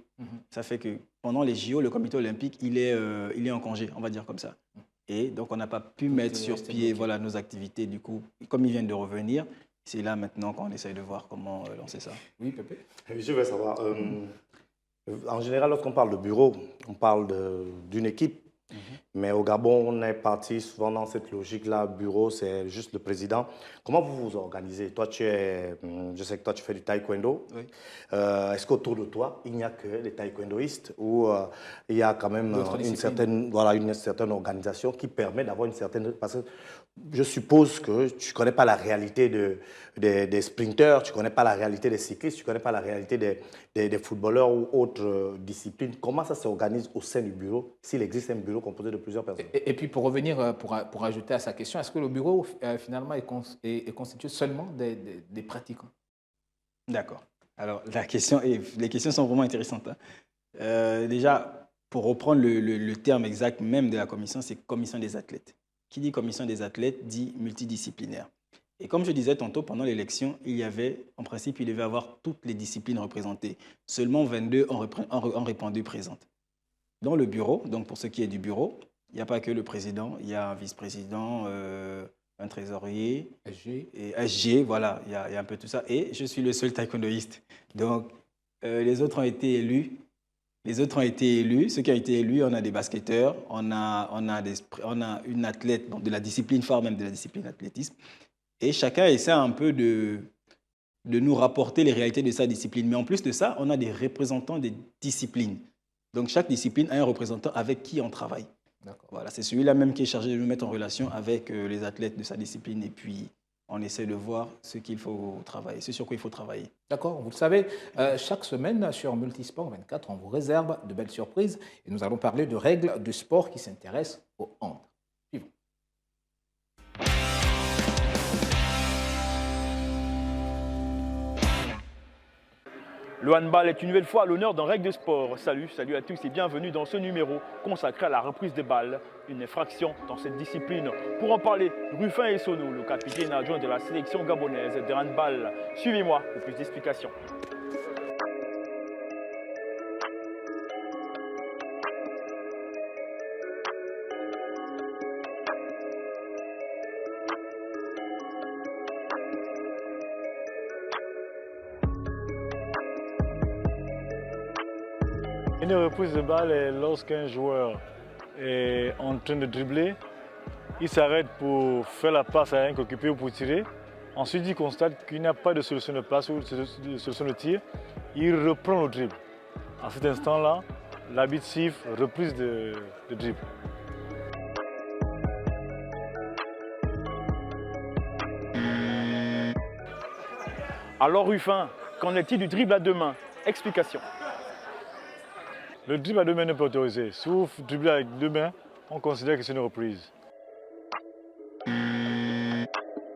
Ça fait que pendant les JO, le comité olympique, il est en congé, on va dire comme ça. Et donc, on n'a pas pu mettre sur pied nos activités. Du coup, comme ils viennent de revenir, c'est là maintenant qu'on essaye de voir comment lancer ça. Oui, Pépé. Je veux savoir, en général, lorsqu'on parle de bureau, on parle d'une équipe. Mais au Gabon, on est parti souvent dans cette logique-là. Bureau, c'est juste le président. Comment vous vous organisez? Toi, je sais que toi, tu fais du taekwondo. Oui. Est-ce qu'autour de toi, il n'y a que des taekwondoïstes ou il y a quand même une certaine organisation qui permet d'avoir une certaine... Parce que je suppose que tu ne connais pas la réalité des sprinteurs, tu ne connais pas la réalité des cyclistes, tu ne connais pas la réalité des footballeurs ou autres disciplines. Comment ça s'organise au sein du bureau, s'il existe un bureau composé de plusieurs personnes? Et puis pour revenir, pour ajouter à sa question, est-ce que le bureau finalement est constitué seulement des pratiquants? D'accord. Alors les questions sont vraiment intéressantes. Déjà, pour reprendre le terme exact même de la commission, c'est commission des athlètes. Qui dit commission des athlètes dit multidisciplinaire. Et comme je disais tantôt, pendant l'élection, en principe, il devait y avoir toutes les disciplines représentées. Seulement 22 ont répondu présentes. Dans le bureau, donc pour ce qui est du bureau, il n'y a pas que le président, il y a un vice-président, un trésorier, et SG, voilà, il y a un peu tout ça. Et je suis le seul taekwondoïste. Donc, les autres ont été élus. Ceux qui ont été élus, on a des basketteurs, on a une athlète de la discipline phare, même de la discipline athlétisme. Et chacun essaie un peu de nous rapporter les réalités de sa discipline. Mais en plus de ça, on a des représentants des disciplines. Donc chaque discipline a un représentant avec qui on travaille. Voilà, c'est celui-là même qui est chargé de nous mettre en relation avec les athlètes de sa discipline. Et puis, on essaie de voir ce qu'il faut travailler, ce sur quoi il faut travailler. D'accord, vous le savez, chaque semaine sur Multisport 24, on vous réserve de belles surprises et nous allons parler de règles du sport qui s'intéressent au hand. Suivons. Le handball est une nouvelle fois à l'honneur dans Règles de sport. Salut à tous et bienvenue dans ce numéro consacré à la reprise des balles, une infraction dans cette discipline. Pour en parler, Rufin Essono, le capitaine adjoint de la sélection gabonaise de handball. Suivez-moi pour plus d'explications. Une reprise de balle est lorsqu'un joueur est en train de dribbler, il s'arrête pour faire la passe à un coéquipier ou pour tirer. Ensuite, il constate qu'il n'y a pas de solution de passe ou de solution de tir. Il reprend le dribble. À cet instant-là, l'arbitre siffle reprise de dribble. Alors Rufin, qu'en est-il du dribble à deux mains? Explication. Le dribble à deux mains n'est pas autorisé. Sauf dribbler avec deux mains, on considère que c'est une reprise.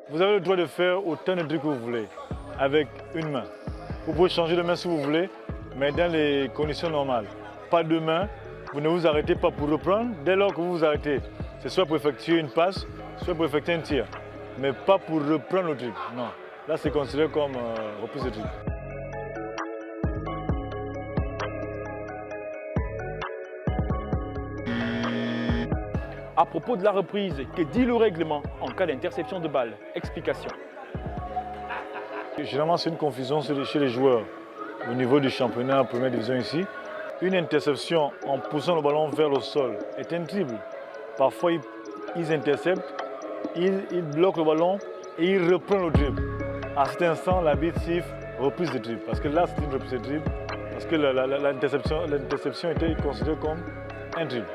Vous avez le droit de faire autant de dribbles que vous voulez, avec une main. Vous pouvez changer de main si vous voulez, mais dans les conditions normales. Pas de main, vous ne vous arrêtez pas pour reprendre. Dès lors que vous vous arrêtez, c'est soit pour effectuer une passe, soit pour effectuer un tir. Mais pas pour reprendre le dribble, non. Là, c'est considéré comme reprise de dribble. À propos de la reprise, que dit le règlement en cas d'interception de balle? Explication. Généralement, c'est une confusion chez les joueurs au niveau du championnat première division ici. Une interception en poussant le ballon vers le sol est un dribble. Parfois, ils interceptent, ils bloquent le ballon et ils reprennent le dribble. À cet instant, l'arbitre siffle reprise de dribble. Parce que là, c'est une reprise de dribble. Parce que l'interception était considérée comme un dribble.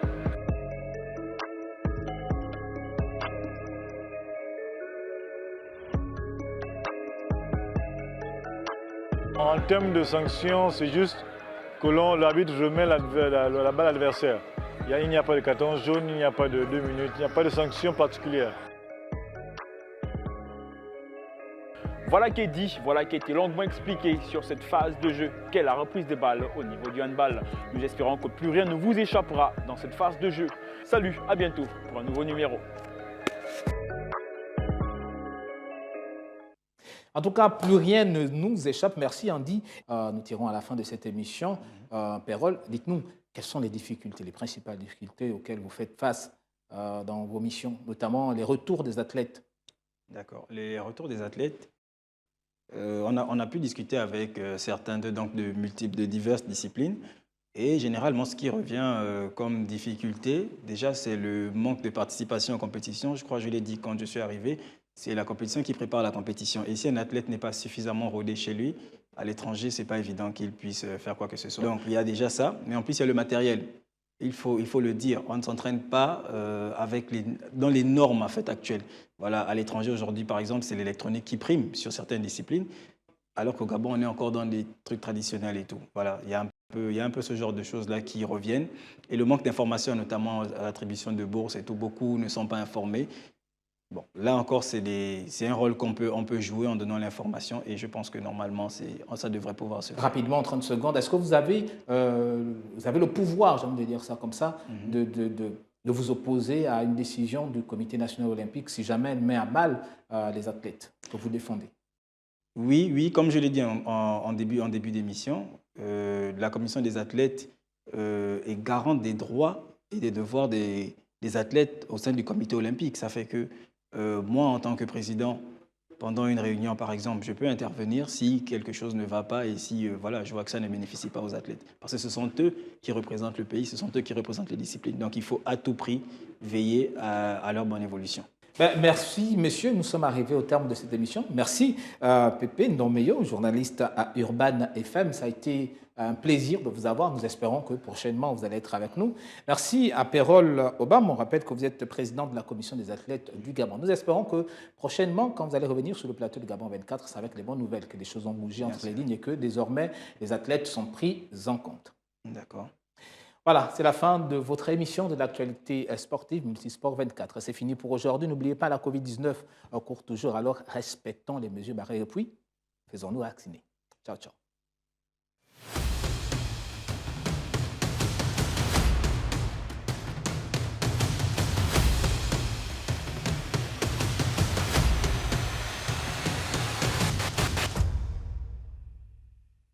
En termes de sanctions, c'est juste que l'arbitre remet la balle à l'adversaire. Il n'y a pas de carton jaune, il n'y a pas de 2 minutes, il n'y a pas de sanction particulière. Voilà qui est dit, voilà qui a été longuement expliqué sur cette phase de jeu qu'est la reprise des balles au niveau du handball. Nous espérons que plus rien ne vous échappera dans cette phase de jeu. Salut, à bientôt pour un nouveau numéro. En tout cas, plus rien ne nous échappe. Merci Andy. Nous tirons à la fin de cette émission. Pérol, dites-nous, quelles sont les difficultés, les principales difficultés auxquelles vous faites face dans vos missions, notamment les retours des athlètes? D'accord. Les retours des athlètes, on a pu discuter avec certains d'eux, donc de diverses disciplines. Et généralement, ce qui revient comme difficulté, déjà, c'est le manque de participation en compétition. Je crois que je l'ai dit quand je suis arrivé, c'est la compétition qui prépare la compétition. Et si un athlète n'est pas suffisamment rodé chez lui, à l'étranger, ce n'est pas évident qu'il puisse faire quoi que ce soit. Donc, il y a déjà ça. Mais en plus, il y a le matériel. Il faut le dire, on ne s'entraîne pas dans les normes en fait, actuelles. Voilà, à l'étranger, aujourd'hui, par exemple, c'est l'électronique qui prime sur certaines disciplines, alors qu'au Gabon, on est encore dans des trucs traditionnels et tout. Voilà, il y a un peu ce genre de choses-là qui reviennent. Et le manque d'informations, notamment à l'attribution de bourses et tout, beaucoup ne sont pas informés. Bon, là encore, c'est un rôle qu'on peut jouer en donnant l'information et je pense que normalement, ça devrait pouvoir se faire. Rapidement, en 30 secondes, est-ce que vous avez le pouvoir, j'ai envie de dire ça comme ça, de vous opposer à une décision du Comité national olympique si jamais elle met à mal les athlètes que vous défendez? Oui, comme je l'ai dit en début d'émission, la commission des athlètes est garante des droits et des devoirs des athlètes au sein du Comité olympique. Ça fait que moi, en tant que président, pendant une réunion, par exemple, je peux intervenir si quelque chose ne va pas et si je vois que ça ne bénéficie pas aux athlètes. Parce que ce sont eux qui représentent le pays, ce sont eux qui représentent les disciplines. Donc, il faut à tout prix veiller à leur bonne évolution. Merci, messieurs. Nous sommes arrivés au terme de cette émission. Merci, Pépé Ndomeyo, journaliste à Urban FM. Ça a été un plaisir de vous avoir. Nous espérons que prochainement, vous allez être avec nous. Merci à Pérol Obam. On rappelle que vous êtes président de la commission des athlètes du Gabon. Nous espérons que prochainement, quand vous allez revenir sur le plateau de Gabon 24, c'est avec les bonnes nouvelles que les choses ont bougé entre les lignes et que désormais, les athlètes sont pris en compte. D'accord. Voilà, c'est la fin de votre émission de l'actualité sportive Multisport 24. C'est fini pour aujourd'hui. N'oubliez pas, la Covid-19 court toujours, alors respectons les mesures barrières et puis faisons-nous vacciner. Ciao, ciao.